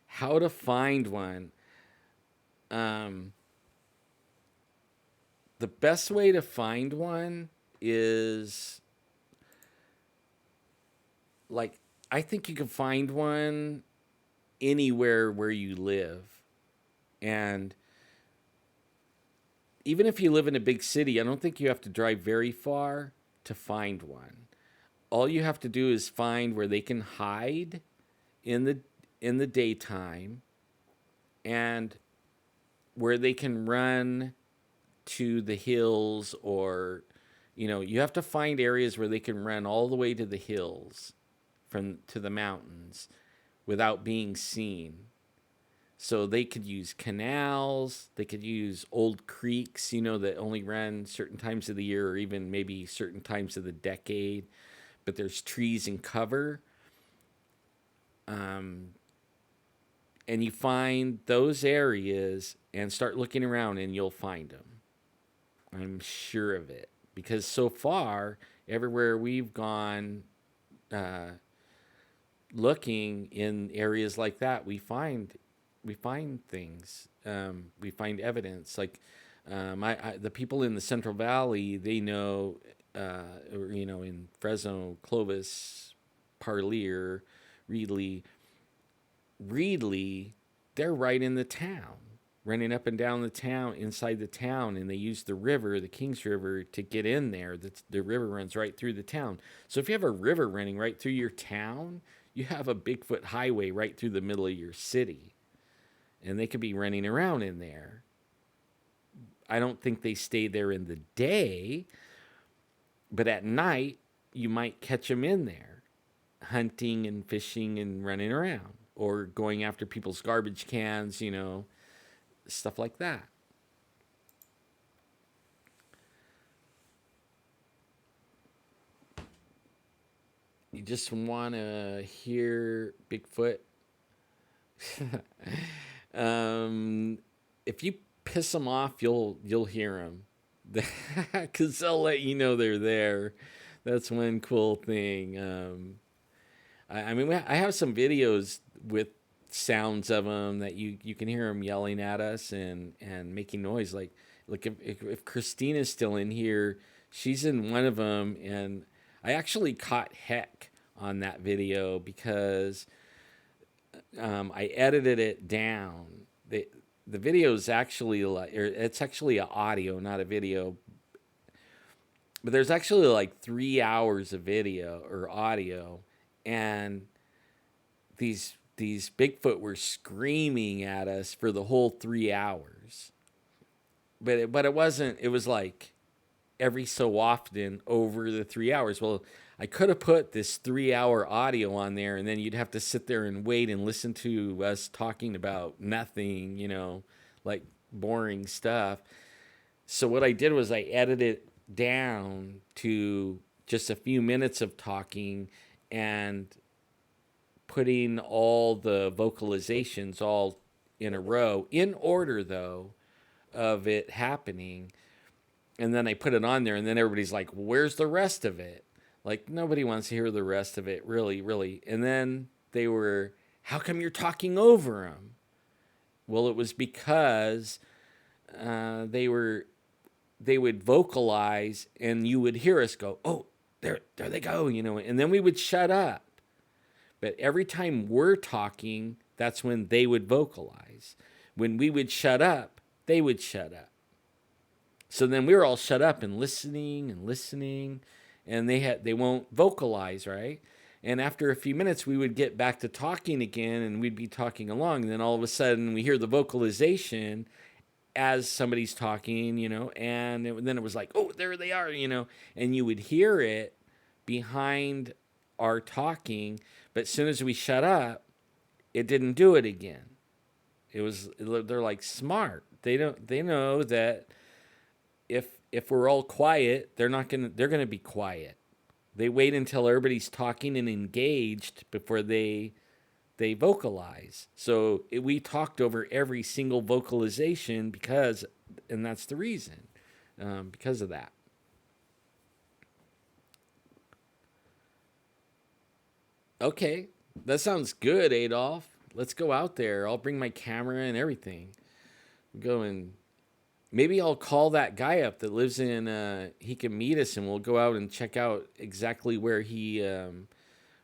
How to find one. The best way to find one is I think you can find one anywhere where you live. And even if you live in a big city, I don't think you have to drive very far to find one. All you have to do is find where they can hide in the daytime, and where they can run to the hills, or you have to find areas where they can run all the way to the hills to the mountains without being seen. So they could use canals, they could use old creeks, that only run certain times of the year, or even maybe certain times of the decade, but there's trees and cover. And you find those areas and start looking around, and you'll find them. I'm sure of it, because so far, everywhere we've gone looking in areas like that, we find things. We find evidence. The people in the Central Valley, they know, in Fresno, Clovis, Parlier, Reedley, they're right in the town, running up and down the town, inside the town, and they use the river, the Kings River, to get in there. The river runs right through the town. So if you have a river running right through your town, you have a Bigfoot highway right through the middle of your city. And they could be running around in there. I don't think they stay there in the day, but at night you might catch them in there hunting and fishing and running around or going after people's garbage cans, stuff like that. You just want to hear Bigfoot. If you piss them off, you'll hear them, because they'll let you know they're there. That's one cool thing. I mean, I have some videos with sounds of them that you can hear them yelling at us and making noise. Like if Christina's still in here, she's in one of them, and I actually caught heck on that video because I edited it down. The video is actually it's actually an audio, not a video. But there's actually like 3 hours of video or audio, and these Bigfoot were screaming at us for the whole 3 hours. But it wasn't. It was like every so often over the 3 hours. Well, I could have put this 3 hour audio on there, and then you'd have to sit there and wait and listen to us talking about nothing, like boring stuff. So what I did was I edited it down to just a few minutes of talking and putting all the vocalizations all in a row, in order though, of it happening. And then I put it on there, and then everybody's like, where's the rest of it? Like, nobody wants to hear the rest of it, really, really. And then they were, how come you're talking over them? Well, it was because they would vocalize, and you would hear us go, oh, there they go, and then we would shut up. But every time we're talking, that's when they would vocalize. When we would shut up, they would shut up. So then we were all shut up and listening, and they won't vocalize, right? And after a few minutes, we would get back to talking again, and we'd be talking along. And then all of a sudden, we hear the vocalization as somebody's talking, and then it was like, oh, there they are, and you would hear it behind our talking. But as soon as we shut up, it didn't do it again. They're like smart. They know that if we're all quiet, they're gonna be quiet. They wait until everybody's talking and engaged before they vocalize. So we talked over every single vocalization and that's the reason, because of that. Okay, that sounds good, Adolf. Let's go out there. I'll bring my camera and everything. Go and maybe I'll call that guy up that lives in. He can meet us, and we'll go out and check out exactly where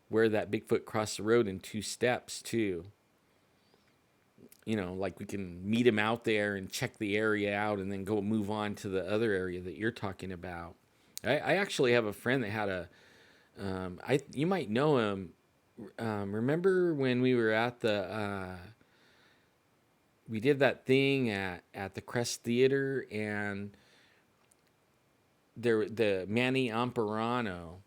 where that Bigfoot crossed the road in 2 steps too. Like we can meet him out there and check the area out, and then go move on to the other area that you're talking about. I actually have a friend that had you might know him. Remember when we were at we did that thing at the Crest Theater, and the Manny Amperano,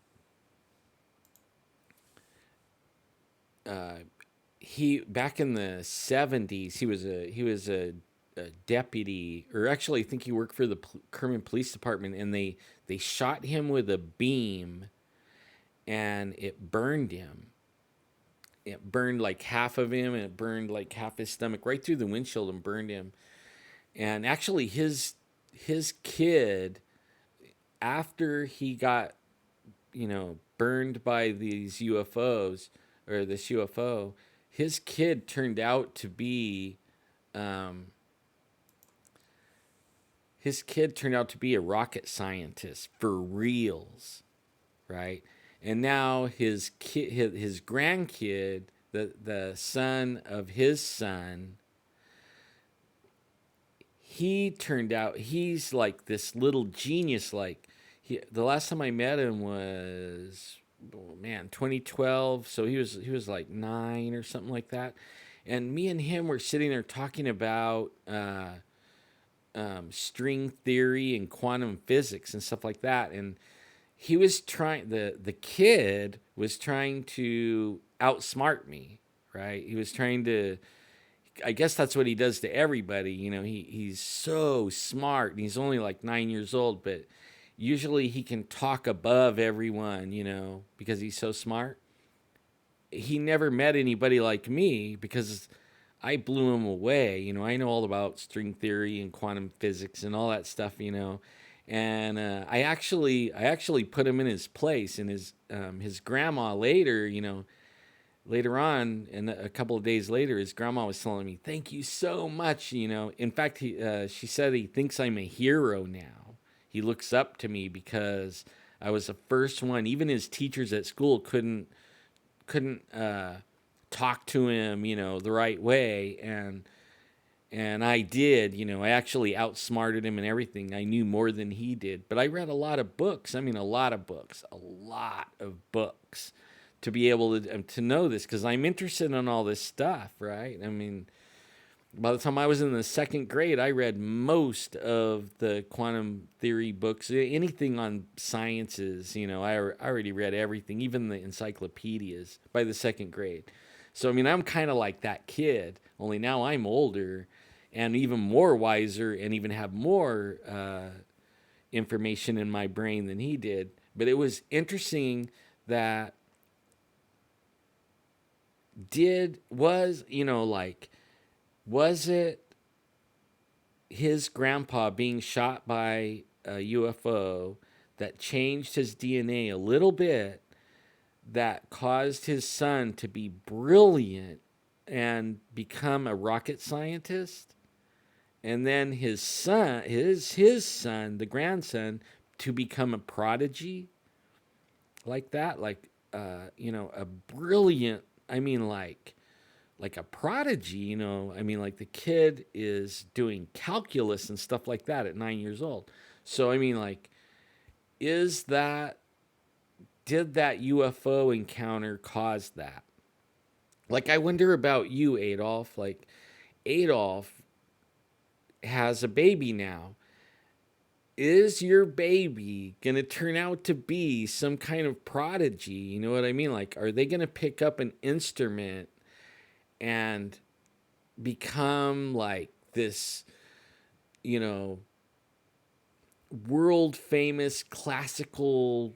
he back in the 70s, he was a deputy, or actually I think he worked for the Kerman Police Department, and they shot him with a beam, and it burned him. It burned like half of him, and it burned like half his stomach right through the windshield and burned him. And actually his kid, after he got, burned by these UFOs, or this UFO, his kid turned out to be a rocket scientist for reals, right? And now his grandkid, the son of his son, he's like this little genius. Like the last time I met him was 2012. So he was like 9 or something like that. And me and him were sitting there talking about string theory and quantum physics and stuff like that. And he was trying, the kid was trying to outsmart me, right? He was trying to, I guess that's what he does to everybody. He's so smart and he's only like 9 years old, but usually he can talk above everyone, because he's so smart. He never met anybody like me because I blew him away. I know all about string theory and quantum physics and all that stuff, And I actually put him in his place, and his grandma later, later on, and a couple of days later, his grandma was telling me, "Thank you so much." In fact, she said he thinks I'm a hero now. He looks up to me because I was the first one. Even his teachers at school couldn't talk to him, the right way, and I did. I actually outsmarted him and everything. I knew more than he did, but I read a lot of books. I mean, a lot of books to be able to know this, because I'm interested in all this stuff, right? I mean, by the time I was in the second grade, I read most of the quantum theory books, anything on sciences. I already read everything, even the encyclopedias by the second grade. So, I mean, I'm kind of like that kid, only now I'm older and even more wiser and even have more information in my brain than he did. But it was interesting that was it his grandpa being shot by a UFO that changed his DNA a little bit, that caused his son to be brilliant and become a rocket scientist, and then his son, the grandson, to become a prodigy like that, like a brilliant, I mean, like a prodigy, I mean, like the kid is doing calculus and stuff like that at 9 years old. So, I mean, like, is that, did that UFO encounter cause that? Like, I wonder about you, Adolf. Like, Adolf has a baby now. Is your baby going to turn out to be some kind of prodigy? You know what I mean? Like, are they going to pick up an instrument and become like this, you know, world famous classical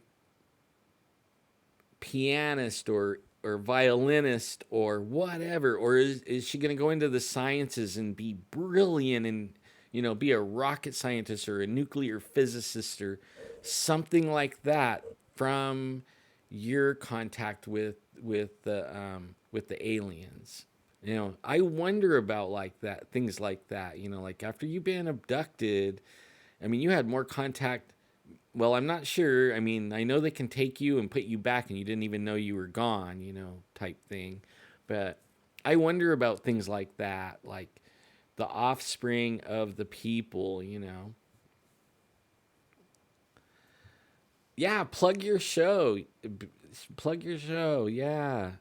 pianist or violinist or whatever? Or is she going to go into the sciences and be brilliant and, be a rocket scientist or a nuclear physicist or something like that from your contact with the aliens? I wonder about like that, things like that. Like after you've been abducted, I mean, you had more contact. Well, I'm not sure. I mean, I know they can take you and put you back and you didn't even know you were gone, type thing. But I wonder about things like that, like the offspring of the people. Yeah, plug your show. Plug your show. Yeah.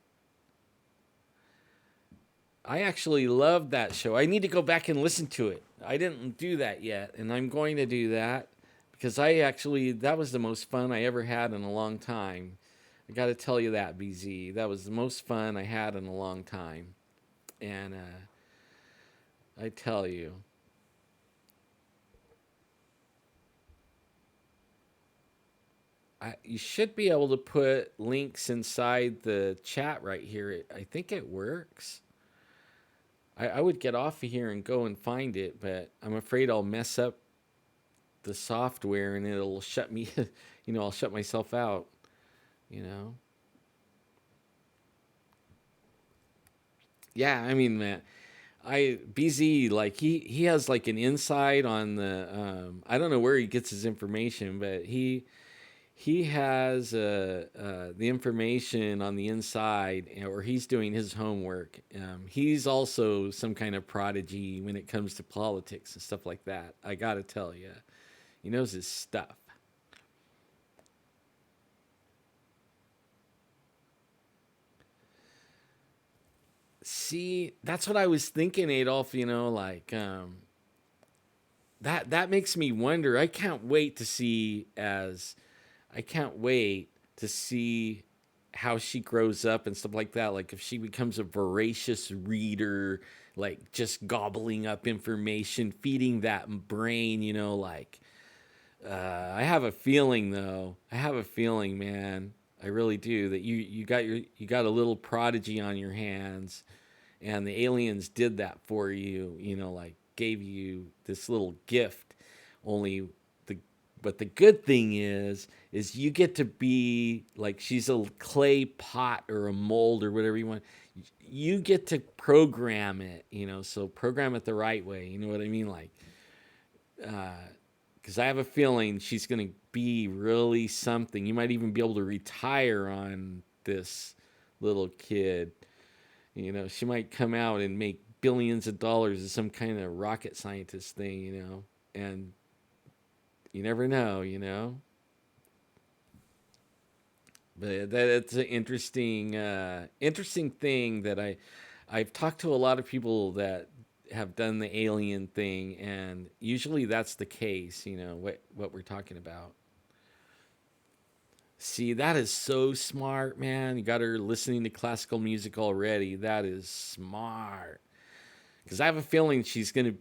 I actually loved that show. I need to go back and listen to it. I didn't do that yet, and I'm going to do that because that was the most fun I ever had in a long time. I got to tell you that, BZ. That was the most fun I had in a long time. And I tell you, you should be able to put links inside the chat right here. I think it works. I would get off of here and go and find it, but I'm afraid I'll mess up the software and it'll shut me, I'll shut myself out, you know? Yeah, I mean, man, BZ, like he has like an insight on I don't know where he gets his information, but he has the information on the inside, or he's doing his homework. He's also some kind of prodigy when it comes to politics and stuff like that. I gotta tell you, he knows his stuff. See, that's what I was thinking, Adolf. that makes me wonder. I can't wait to see how she grows up and stuff like that. Like if she becomes a voracious reader, like just gobbling up information, feeding that brain, like I have a feeling though. I have a feeling, man. I really do that you got a little prodigy on your hands, and the aliens did that for you. Like gave you this little gift. Only the but the good thing is you get to be like she's a clay pot or a mold or whatever you want. You get to program it. So program it the right way. You know what I mean? Like because I have a feeling she's going to be really something. You might even be able to retire on this little kid. She might come out and make billions of dollars as some kind of rocket scientist thing, and you never know. But that's an interesting thing that I've talked to a lot of people that have done the alien thing, and usually that's the case. What we're talking about. See, that is so smart, man. You got her listening to classical music already. That is smart. Because I have a feeling she's gonna.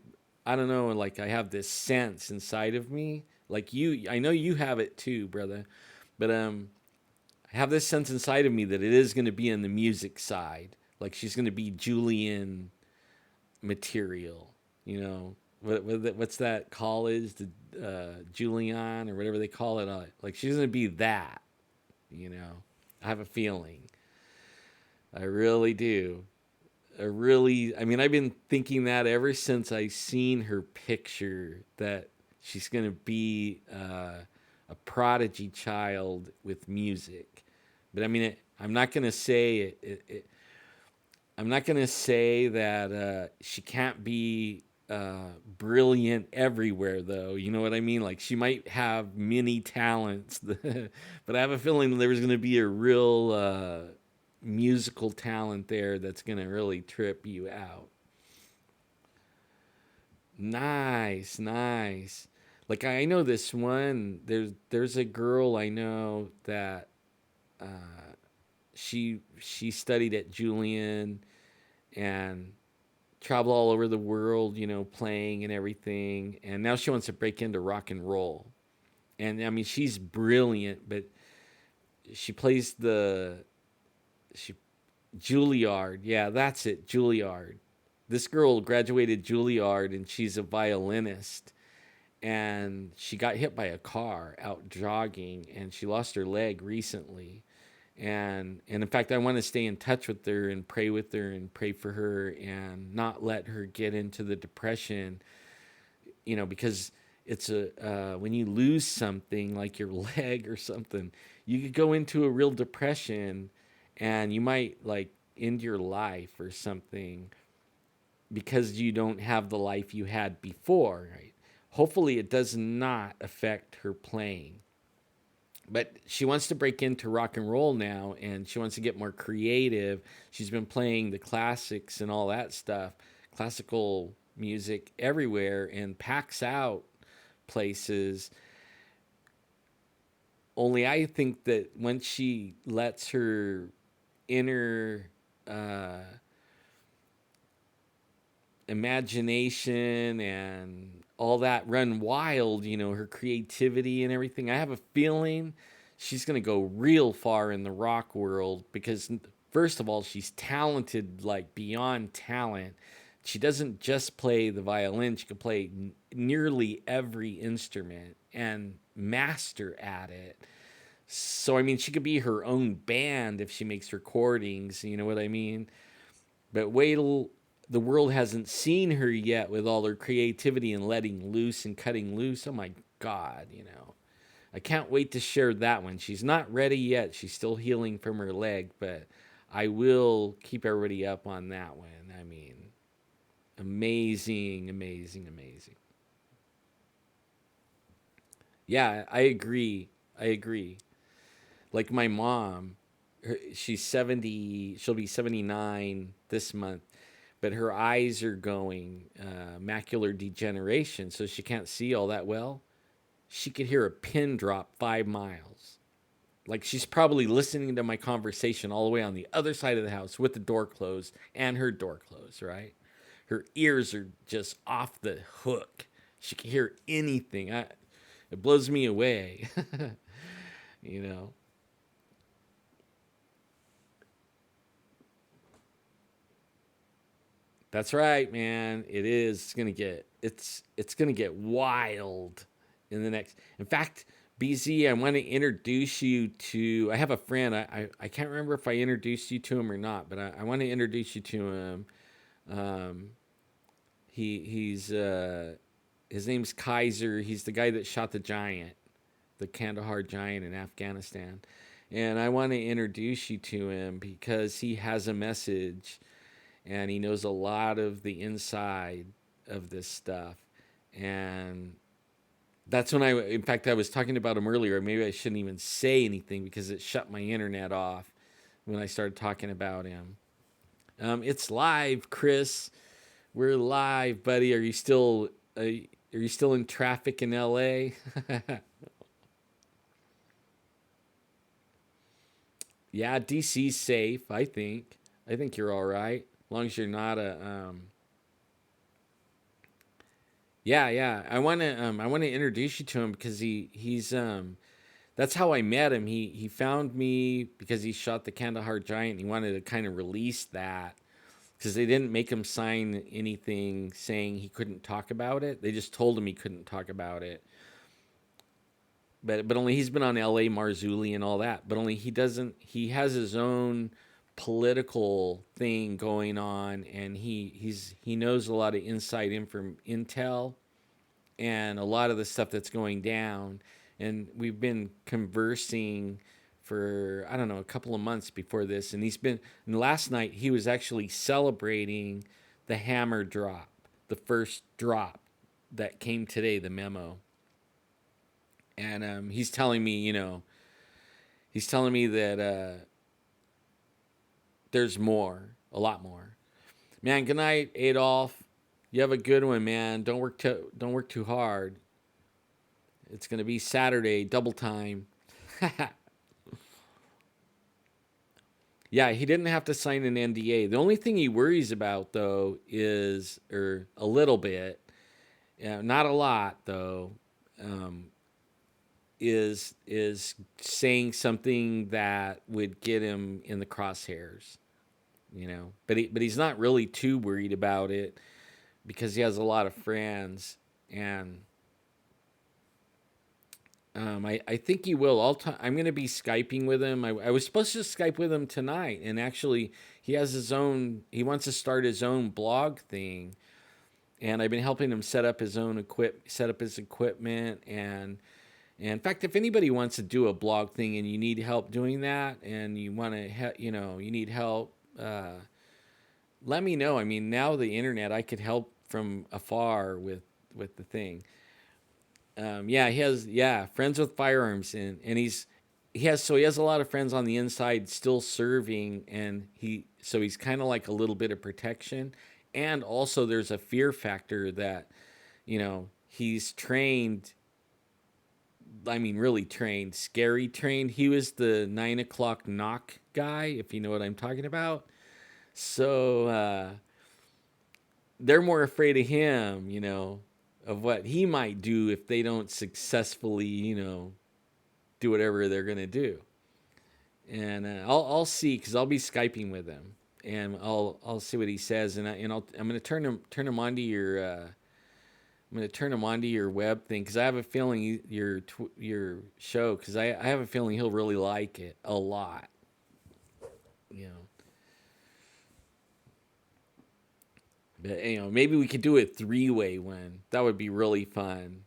I don't know. Like I have this sense inside of me. Like you, I know you have it too, brother. But I have this sense inside of me that it is going to be in the music side. Like she's going to be Julian material. What's that college? The Julian or whatever they call it. Like she's going to be that. I have a feeling. I really do. I mean, I've been thinking that ever since I seen her picture that she's going to be a prodigy child with music. But I mean, I'm not going to say I'm not going to say that she can't be brilliant everywhere, though. You know what I mean? Like she might have many talents, but I have a feeling there's going to be a real musical talent there that's going to really trip you out. Nice, nice. Like I know this one. There's a girl I know that she studied at Julian and traveled all over the world, playing and everything. And now she wants to break into rock and roll. And I mean, she's brilliant, but she plays she Juilliard. Yeah, that's it, Juilliard. This girl graduated Juilliard and she's a violinist. And she got hit by a car out jogging and she lost her leg recently. And in fact, I want to stay in touch with her and pray with her and pray for her and not let her get into the depression, because it's when you lose something like your leg or something, you could go into a real depression and you might like end your life or something because you don't have the life you had before, right? Hopefully it does not affect her playing. But she wants to break into rock and roll now and she wants to get more creative. She's been playing the classics and all that stuff, classical music everywhere, and packs out places. Only I think that when she lets her inner imagination and all that run wild, her creativity and everything, I have a feeling she's going to go real far in the rock world because, first of all, she's talented, like beyond talent. She doesn't just play the violin, she can play nearly every instrument and master at it. So, I mean, she could be her own band if she makes recordings, you know what I mean? But wait till the world hasn't seen her yet with all her creativity and letting loose and cutting loose. Oh my God, I can't wait to share that one. She's not ready yet. She's still healing from her leg, but I will keep everybody up on that one. I mean, amazing, amazing, amazing. Yeah, I agree. I agree. Like my mom, she's 70, she'll be 79 this month. but her eyes are going macular degeneration, so she can't see all that well. She could hear a pin drop 5 miles. Like she's probably listening to my conversation all the way on the other side of the house with the door closed and her door closed, right? Her ears are just off the hook. She can hear anything. It blows me away, you know. That's right, man. It is. It's gonna get wild in the next. In fact, BZ, I want to introduce you to. I have a friend. I can't remember if I introduced you to him or not, but I want to introduce you to him. Um, he's his name's Kaiser. He's the guy that shot the giant, the Kandahar giant in Afghanistan, and I want to introduce you to him because he has a message and he knows a lot of the inside of this stuff. And that's when in fact, I was talking about him earlier. Maybe I shouldn't even say anything because it shut my internet off when I started talking about him. It's live, Chris. We're live, buddy. Are you still in traffic in LA? Yeah, DC's safe, I think. I think you're all right. As long as you're not a yeah. I want to introduce you to him because he's that's how I met him. He found me because he shot the Kandahar giant. He wanted to kind of release that because they didn't make him sign anything saying he couldn't talk about it. They just told him he couldn't talk about it. But only he's been on L.A. Marzulli and all that. But only he doesn't. He has his own political thing going on, and he knows a lot of inside intel and a lot of the stuff that's going down. And we've been conversing for I don't know a couple of months before this, and and last night he was actually celebrating the hammer drop, the first drop that came today, the memo. And he's telling me, that there's more, a lot more. Man, good night, Adolf. You have a good one, man. Don't work too hard. It's gonna be Saturday, double time. Yeah, he didn't have to sign an NDA. The only thing he worries about, though, is, or a little bit, not a lot, though, um, is saying something that would get him in the crosshairs, But he's not really too worried about it because he has a lot of friends, and I think he will. I'm going to be Skyping with him. I was supposed to Skype with him tonight, and actually, he has his own. He wants to start his own blog thing, and I've been helping him set up his equipment, and in fact, if anybody wants to do a blog thing and you need help doing that, and you want to, you need help, let me know. I mean, now the internet, I could help from afar with the thing. Yeah, he has friends with firearms, and he has a lot of friends on the inside still serving, and he's kind of like a little bit of protection, and also there's a fear factor that he's trained. I mean, really trained, scary trained. He was the 9 o'clock knock guy, if you know what I'm talking about. So they're more afraid of him, of what he might do if they don't successfully, do whatever they're gonna do. And I'll see because I'll be Skyping with him, and I'll see what he says, and I'm gonna turn him onto your. I'm gonna turn him onto your web thing because I have a feeling your show because I have a feeling he'll really like it a lot. You know, but maybe we could do a 3-way one. That would be really fun.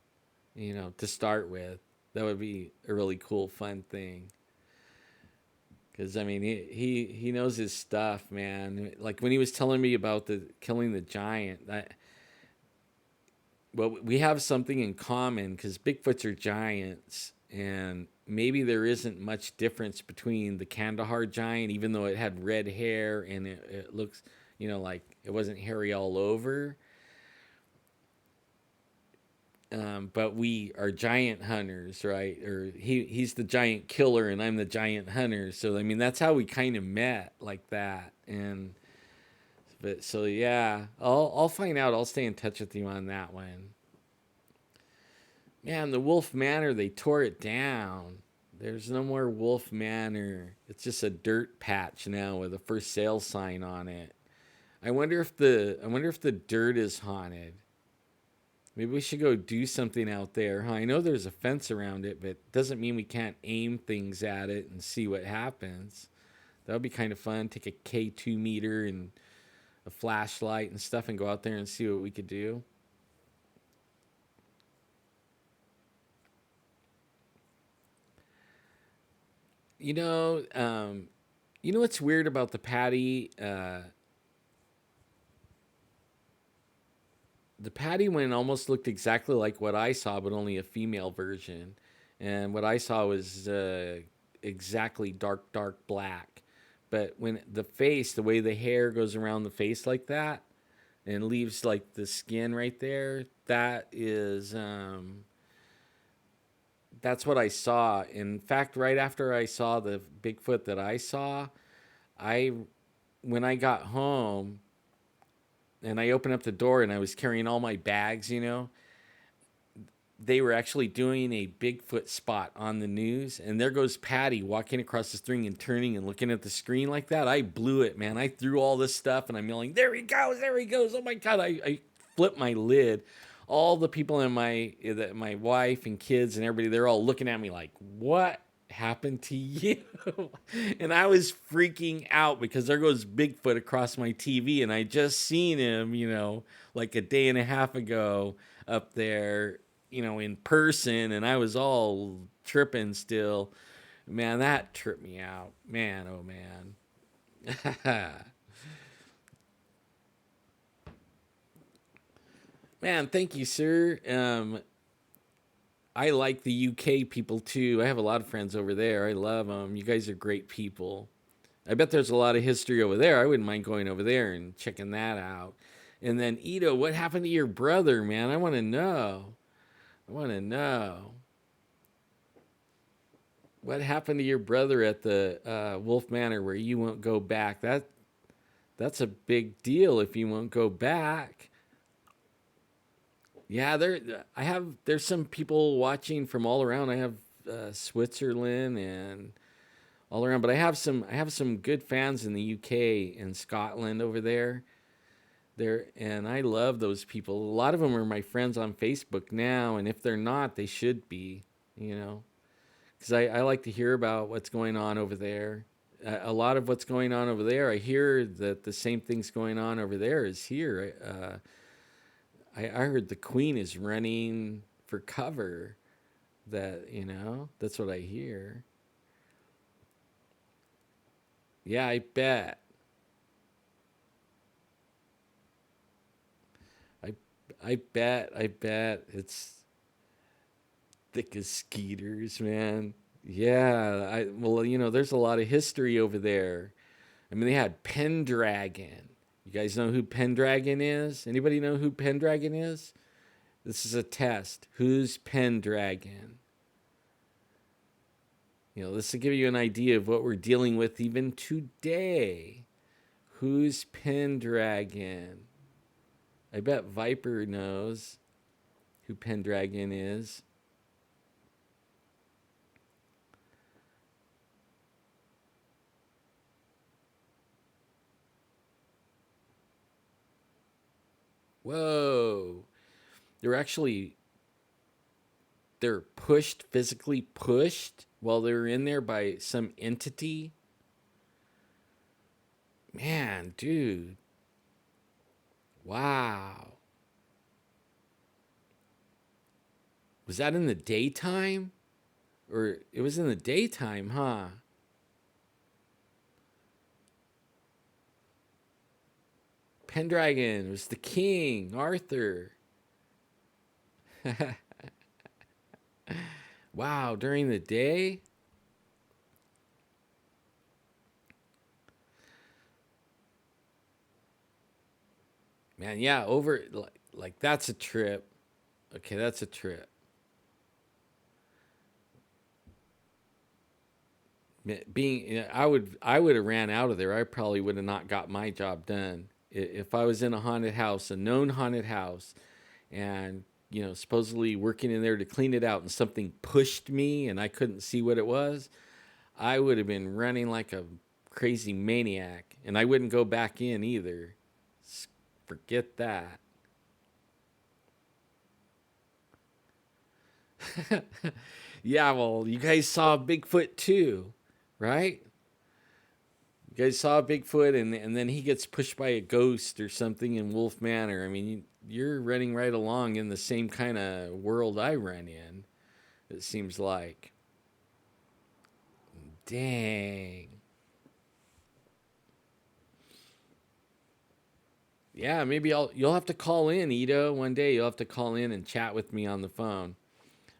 To start with, that would be a really cool, fun thing. Because I mean, he knows his stuff, man. Like when he was telling me about the killing the giant, well, we have something in common because Bigfoots are giants, and maybe there isn't much difference between the Kandahar giant, even though it had red hair and it looks, like it wasn't hairy all over. But we are giant hunters, right? Or he's the giant killer and I'm the giant hunter. So I mean that's how we kind of met like that. And but so yeah, I'll find out. I'll stay in touch with you on that one. Man, the Wolfe Manor, they tore it down. There's no more Wolfe Manor. It's just a dirt patch now with a for sale sign on it. I wonder if the dirt is haunted. Maybe we should go do something out there. Huh? I know there's a fence around it, but it doesn't mean we can't aim things at it and see what happens. That would be kind of fun. Take a K2 meter and a flashlight and stuff and go out there and see what we could do. You know, um, you know what's weird about the Patty? The Patty one almost looked exactly like what I saw, but only a female version. And what I saw was exactly dark, dark black. But when the face, the way the hair goes around the face like that, and leaves like the skin right there, that's what I saw. In fact, right after I saw the Bigfoot that I saw, I when I got home and I opened up the door and I was carrying all my bags, they were actually doing a Bigfoot spot on the news, and there goes Patty walking across the street and turning and looking at the screen like that. I blew it, man. I threw all this stuff, and I'm yelling, "There he goes! There he goes! Oh my god!" I flipped my lid. All the people in my wife and kids and everybody, they're all looking at me like, "What happened to you?" And I was freaking out because there goes Bigfoot across my TV, and I just seen him, like a day and a half ago up there, in person, and I was all tripping still. Man, that tripped me out. Man, oh man. Man, thank you, sir. I like the UK people too. I have a lot of friends over there. I love them. You guys are great people. I bet there's a lot of history over there. I wouldn't mind going over there and checking that out. And then, Ito, what happened to your brother, man? I want to know. I want to know. What happened to your brother at the Wolfe Manor where you won't go back? That's a big deal if you won't go back. Yeah, there's some people watching from all around. I have Switzerland and all around, but I have some good fans in the UK and Scotland over there. And I love those people. A lot of them are my friends on Facebook now, and if they're not, they should be. You know, because I like to hear about what's going on over there. A lot of what's going on over there, I hear that the same thing's going on over there as here. I heard the Queen is running for cover. That's what I hear. Yeah, I bet. I I bet it's thick as skeeters, man. Yeah, there's a lot of history over there. I mean, they had Pendragon. You guys know who Pendragon is? Anybody know who Pendragon is? This is a test. Who's Pendragon? This will give you an idea of what we're dealing with even today. Who's Pendragon? I bet Viper knows who Pendragon is. Whoa. They're actually they're pushed, physically pushed while they're in there by some entity. Man, dude. Wow. Was that in the daytime? Or it was in the daytime, huh? Pendragon was the king, Arthur. Wow, during the day? Man, yeah, over like that's a trip. Okay, that's a trip. Being, I would have ran out of there. I probably would have not got my job done if I was in a haunted house, a known haunted house, and supposedly working in there to clean it out, and something pushed me and I couldn't see what it was. I would have been running like a crazy maniac, and I wouldn't go back in either. Forget that. Yeah, well, you guys saw Bigfoot too, right? You guys saw Bigfoot, and then he gets pushed by a ghost or something in Wolfe Manor. I mean, you're running right along in the same kind of world I run in, it seems like. Dang. Yeah, maybe you'll have to call in, Ito, one day. You'll have to call in and chat with me on the phone.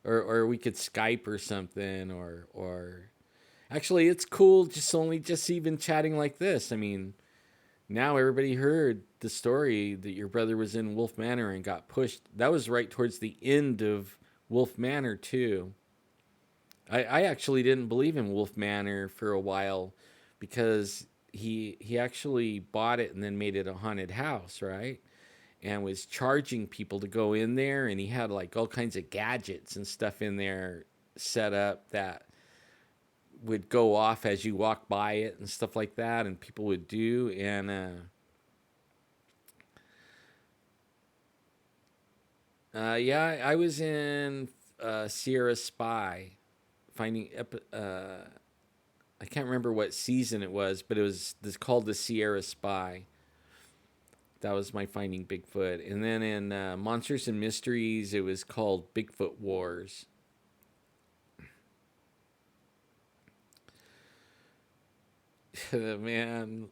Or we could Skype or something, or actually it's cool just even chatting like this. I mean, now everybody heard the story that your brother was in Wolfe Manor and got pushed. That was right towards the end of Wolfe Manor too. I actually didn't believe in Wolfe Manor for a while because he actually bought it and then made it a haunted house, right? And was charging people to go in there, and he had like all kinds of gadgets and stuff in there set up that would go off as you walk by it and stuff like that, and people would do. And yeah, I was in Sierra Spy, finding I can't remember what season it was, but it was called the Sierra Spy. That was my Finding Bigfoot. And then in Monsters and Mysteries, it was called Bigfoot Wars. Man,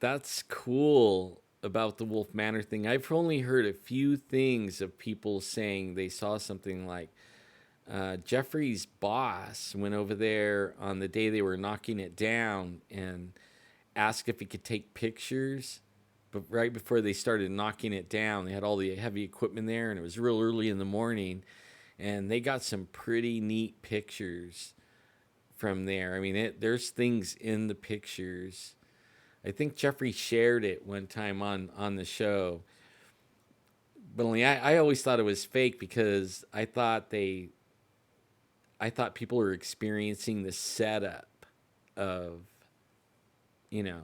that's cool about the Wolfe Manor thing. I've only heard a few things of people saying they saw something like Jeffrey's boss went over there on the day they were knocking it down and asked if he could take pictures. But right before they started knocking it down, they had all the heavy equipment there, and it was real early in the morning, and they got some pretty neat pictures from there. I mean, there's things in the pictures. I think Jeffrey shared it one time on the show, but only I always thought it was fake because I thought people were experiencing the setup of you know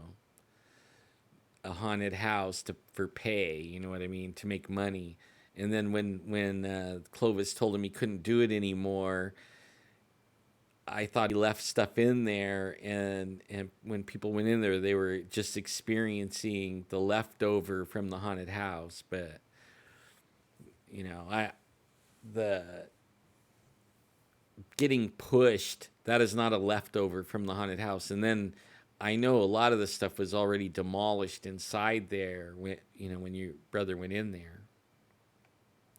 a haunted house for pay. You know what I mean, to make money. And then when Clovis told him he couldn't do it anymore, I thought he left stuff in there, and when people went in there, they were just experiencing the leftover from the haunted house. But I the getting pushed, that is not a leftover from the haunted house. And then I know a lot of the stuff was already demolished inside there when your brother went in there.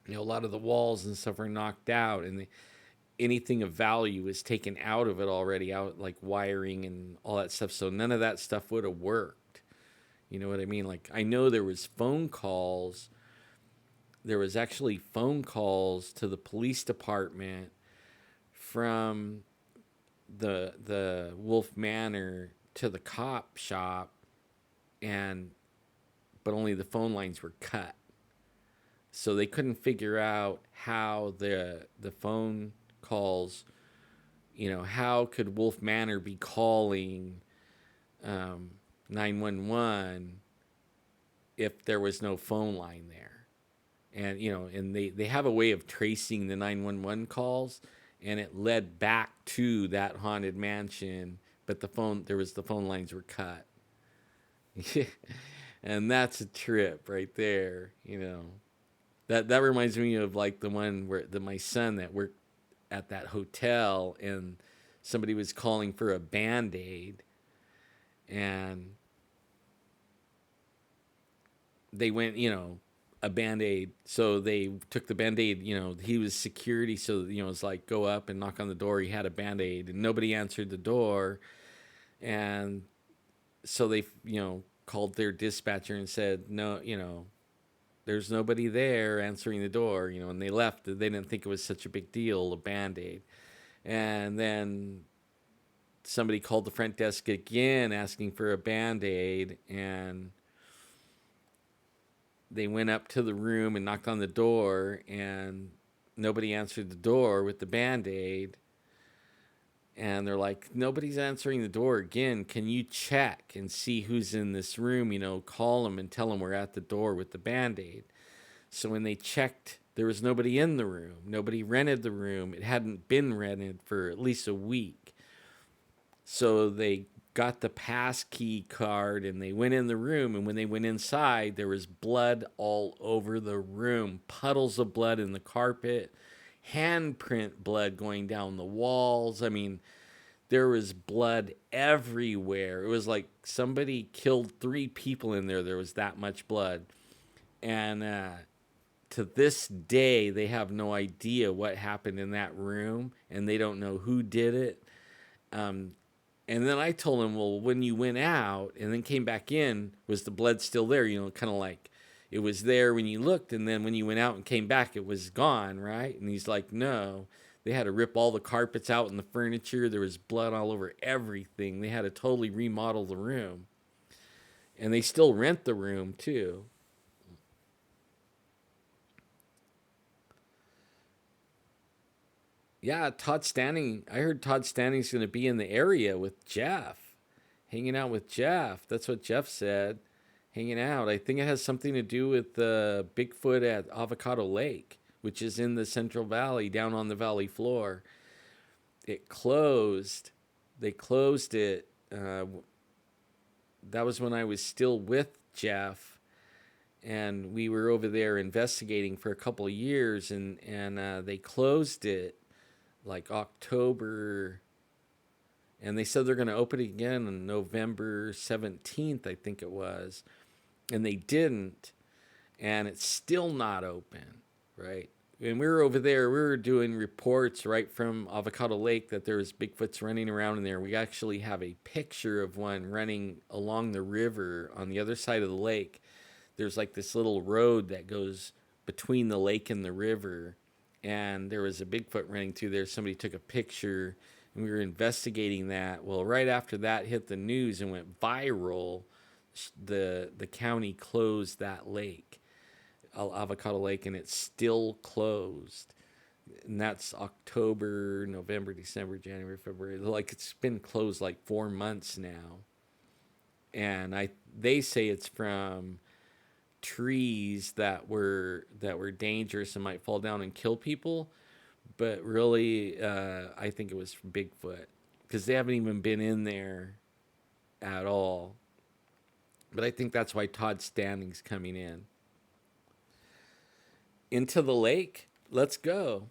A lot of the walls and stuff are knocked out, and anything of value is taken out of it already, out like wiring and all that stuff. So none of that stuff would have worked. You know what I mean? Like, I know there was phone calls. There was actually phone calls to the police department from the Wolfe Manor to the cop shop, and but only the phone lines were cut. So they couldn't figure out how the phone calls, how could Wolfe Manor be calling 911 if there was no phone line there? And and they have a way of tracing the 911 calls, and it led back to that haunted mansion, but the phone lines were cut. And that's a trip right there. That reminds me of like the one where my son that worked at that hotel, and somebody was calling for a Band-Aid, and they went, a Band-Aid. So they took the Band-Aid, he was security. So, it's like, go up and knock on the door. He had a Band-Aid, and nobody answered the door. And so they, called their dispatcher and said, no, there's nobody there answering the door, and they left. They didn't think it was such a big deal, a Band-Aid. And then somebody called the front desk again asking for a Band-Aid, and they went up to the room and knocked on the door, and nobody answered the door with the Band-Aid. And they're like, nobody's answering the door again. Can you check and see who's in this room? Call them and tell them we're at the door with the Band-Aid. So when they checked, there was nobody in the room. Nobody rented the room. It hadn't been rented for at least a week. So they got the pass key card and they went in the room. And when they went inside, there was blood all over the room, puddles of blood in the carpet, handprint blood going down the walls. I mean, there was blood everywhere. It was like somebody killed 3 people in there. There was that much blood. And to this day, they have no idea what happened in that room, and they don't know who did it. And then I told him, well, when you went out and then came back in, was the blood still there? Kind of like it was there when you looked, and then when you went out and came back, it was gone, right? And he's like, no. They had to rip all the carpets out and the furniture. There was blood all over everything. They had to totally remodel the room. And they still rent the room, too. Yeah, Todd Standing. I heard Todd Standing's going to be in the area with Jeff, hanging out with Jeff. That's what Jeff said, hanging out. I think it has something to do with the Bigfoot at Avocado Lake, which is in the Central Valley, down on the valley floor. It closed. They closed it. That was when I was still with Jeff, and we were over there investigating for a couple of years, and they closed it like October, and they said they're going to open it again on November 17th, I think it was, and they didn't, and it's still not open, right? And we were over there, we were doing reports right from Avocado Lake that there was Bigfoots running around in there. We actually have a picture of one running along the river on the other side of the lake. There's like this little road that goes between the lake and the river, and there was a Bigfoot running through there. Somebody took a picture, and we were investigating that. Well, right after that hit the news and went viral, the county closed that lake, Avocado Lake, and it's still closed. And that's October, November, December, January, February. Like, it's been closed like 4 months now. And they say it's from trees that were dangerous and might fall down and kill people, but really I think it was from Bigfoot, because they haven't even been in there at all. But I think that's why Todd Standing's coming into the lake. Let's go.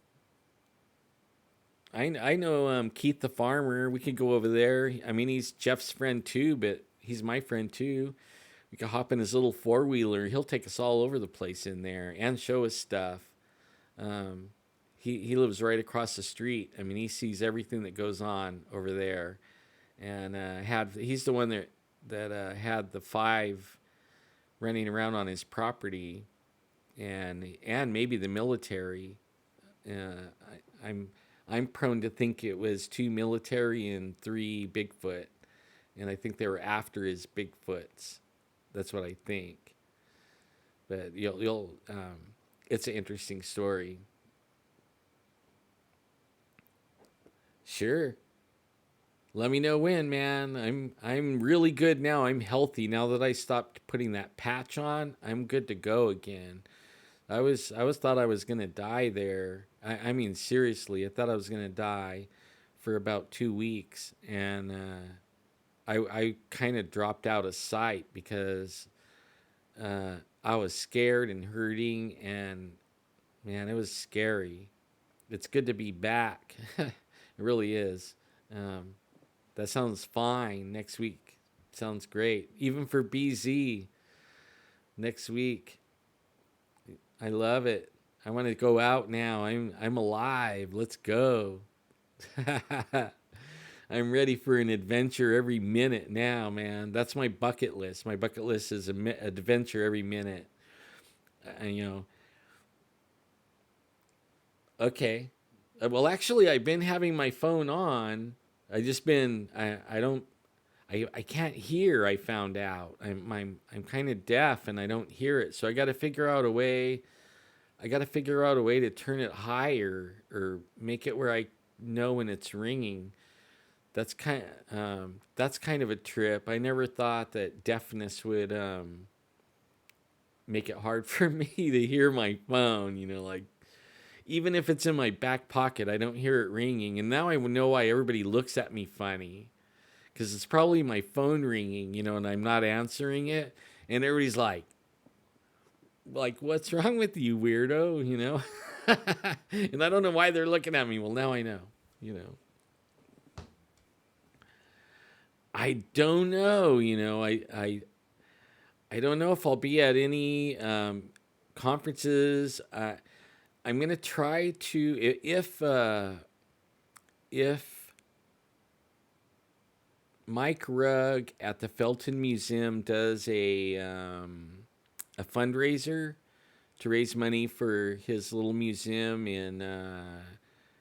I know Keith the farmer. We could go over there. I mean, he's Jeff's friend too, but he's my friend too. We could hop in his little 4-wheeler. He'll take us all over the place in there and show us stuff. He lives right across the street. I mean, he sees everything that goes on over there. And he's the one that had the 5 running around on his property, and maybe the military. I'm prone to think it was 2 military and 3 Bigfoot, and I think they were after his Bigfoots. That's what I think. But it's an interesting story. Sure. Let me know when, man. I'm really good now. I'm healthy now that I stopped putting that patch on. I'm good to go again. I was thought I was gonna die there. I mean, seriously, I thought I was gonna die for about 2 weeks, and I kind of dropped out of sight because I was scared and hurting, and man, it was scary. It's good to be back. It really is. That sounds fine. Next week sounds great. Even for BZ next week. I love it. I want to go out now. I'm alive. Let's go. I'm ready for an adventure every minute now, man. That's my bucket list. My bucket list is adventure every minute. And okay. Well, actually, I've been having my phone on. I just been. I don't. I can't hear. I found out. I'm kind of deaf and I don't hear it. So I got to figure out a way. I got to figure out a way to turn it higher or make it where I know when it's ringing. That's kind of a trip. I never thought that deafness would make it hard for me to hear my phone. Like even if it's in my back pocket, I don't hear it ringing. And now I know why everybody looks at me funny, because it's probably my phone ringing, and I'm not answering it, and everybody's like, what's wrong with you, weirdo? And I don't know why they're looking at me. Well, now I know. You know. I don't know. I don't know if I'll be at any conferences. I'm gonna try to if Mike Rugg at the Felton Museum does a fundraiser to raise money for his little museum in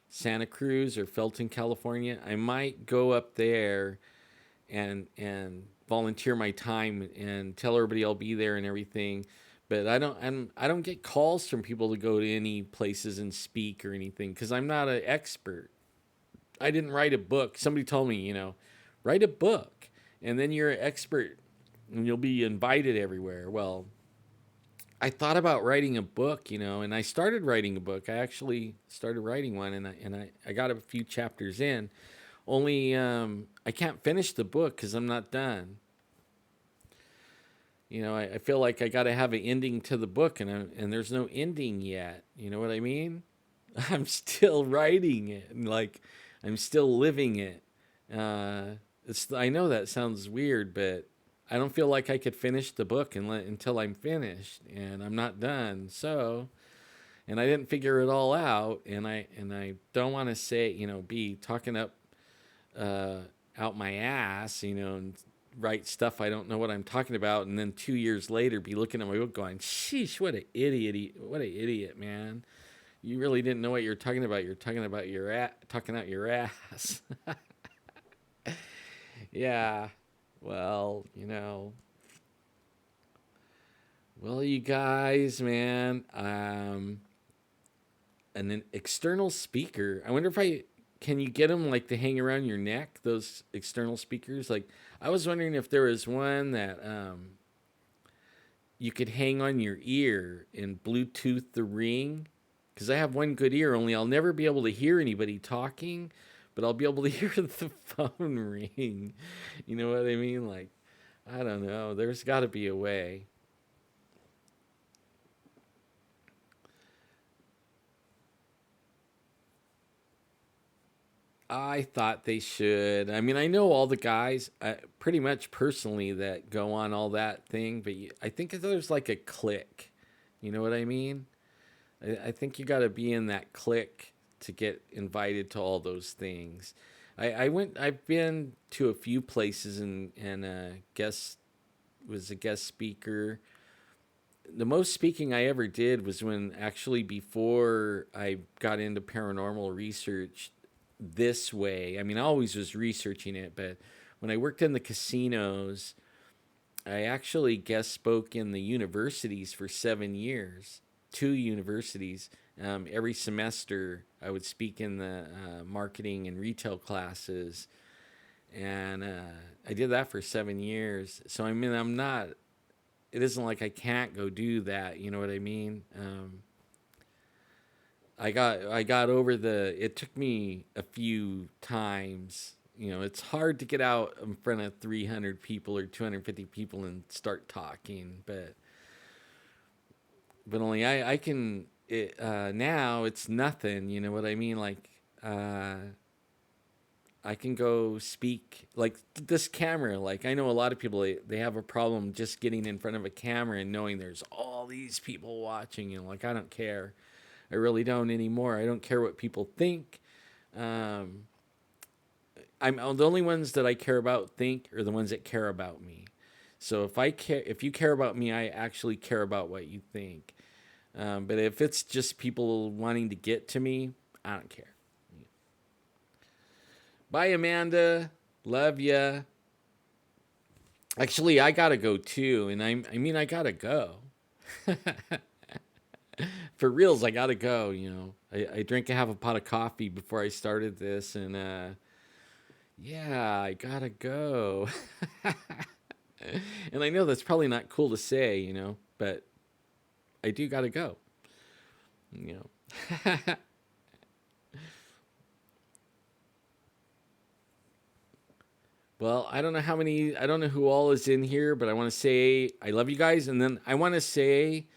Santa Cruz or Felton, California. I might go up there and volunteer my time and tell everybody I'll be there and everything. But I don't get calls from people to go to any places and speak or anything because I'm not an expert. I didn't write a book. Somebody told me, write a book and then you're an expert and you'll be invited everywhere. Well, I thought about writing a book, and I started writing a book. I actually started writing one, and I got a few chapters in. Only I can't finish the book because I'm not done. I feel like I got to have an ending to the book, and there's no ending yet. You know what I mean? I'm still writing it, and like I'm still living it. I know that sounds weird, but I don't feel like I could finish the book until I'm finished, and I'm not done. So, and I didn't figure it all out, and I don't want to say, be talking up out my ass, and write stuff I don't know what I'm talking about, and then 2 years later be looking at my book going, "Sheesh, what an idiot, man! You really didn't know what you're talking about. You're talking about talking out your ass." Yeah. Well, well, you guys, man, and an external speaker. I wonder if can you get them like to hang around your neck? Those external speakers. Like I was wondering if there was one that you could hang on your ear and Bluetooth the ring. Because I have one good ear, only I'll never be able to hear anybody talking, but I'll be able to hear the phone ring. You know what I mean? Like, I don't know. There's got to be a way. I thought they should. I mean, I know all the guys pretty much personally that go on all that thing, but I think there's like a clique. You know what I mean? I think you got to be in that clique to get invited to all those things. I've been to a few places and was a guest speaker. The most speaking I ever did was when actually before I got into paranormal research this way. I mean, I always was researching it, but when I worked in the casinos, I actually guest spoke in the universities for 7 years, 2 universities. Every semester, I would speak in the marketing and retail classes, and I did that for 7 years. So I mean, I'm not. It isn't like I can't go do that. You know what I mean? I got over the. It took me a few times. It's hard to get out in front of 300 people or 250 people and start talking, but only I can. Now it's nothing. You know what I mean? Like I can go speak like this camera. Like I know a lot of people they have a problem just getting in front of a camera and knowing there's all these people watching. Like I don't care. I really don't anymore. I don't care what people think. I'm the only ones that I care about think are the ones that care about me. So if you care about me, I actually care about what you think. But if it's just people wanting to get to me, I don't care. Bye, Amanda. Love ya. Actually, I gotta go too, and I gotta go. For reals, I gotta go. I drank a half a pot of coffee before I started this, and yeah, I gotta go. And I know that's probably not cool to say, but I do gotta go. You know. Well, I don't know who all is in here, but I want to say I love you guys. And then I want to say,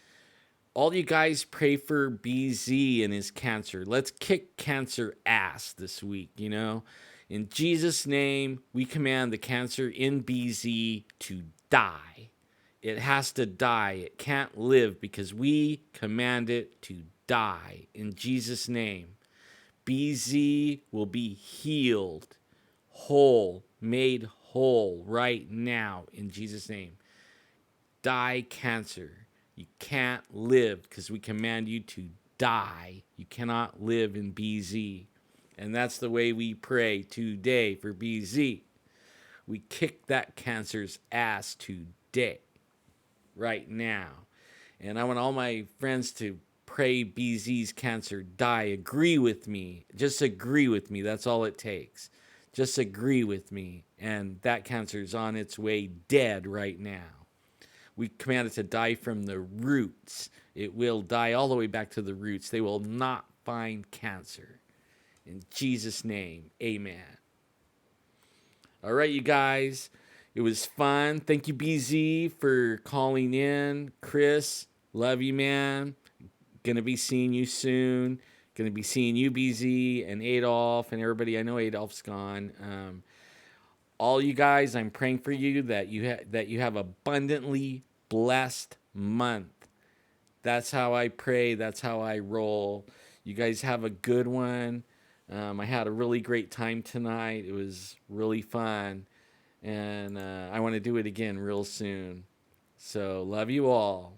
all you guys pray for BZ and his cancer. Let's kick cancer ass this week, In Jesus' name, we command the cancer in BZ to die. It has to die. It can't live because we command it to die. In Jesus' name, BZ will be healed, whole, made whole right now in Jesus' name. Die, cancer. You can't live because we command you to die. You cannot live in BZ. And that's the way we pray today for BZ. We kick that cancer's ass today, right now. And I want all my friends to pray BZ's cancer die. Agree with me. Just agree with me. That's all it takes. Just agree with me. And that cancer's on its way dead right now. We command it to die from the roots. It will die all the way back to the roots. They will not find cancer. In Jesus' name, amen. All right, you guys. It was fun. Thank you, BZ, for calling in. Chris, love you, man. Gonna be seeing you soon. Gonna be seeing you, BZ, and Adolf, and everybody. I know Adolf's gone. All you guys, I'm praying for you that you have abundantly blessed month. That's how I pray. That's how I roll. You guys have a good one. I had a really great time tonight. It was really fun. And I want to do it again real soon. So love you all.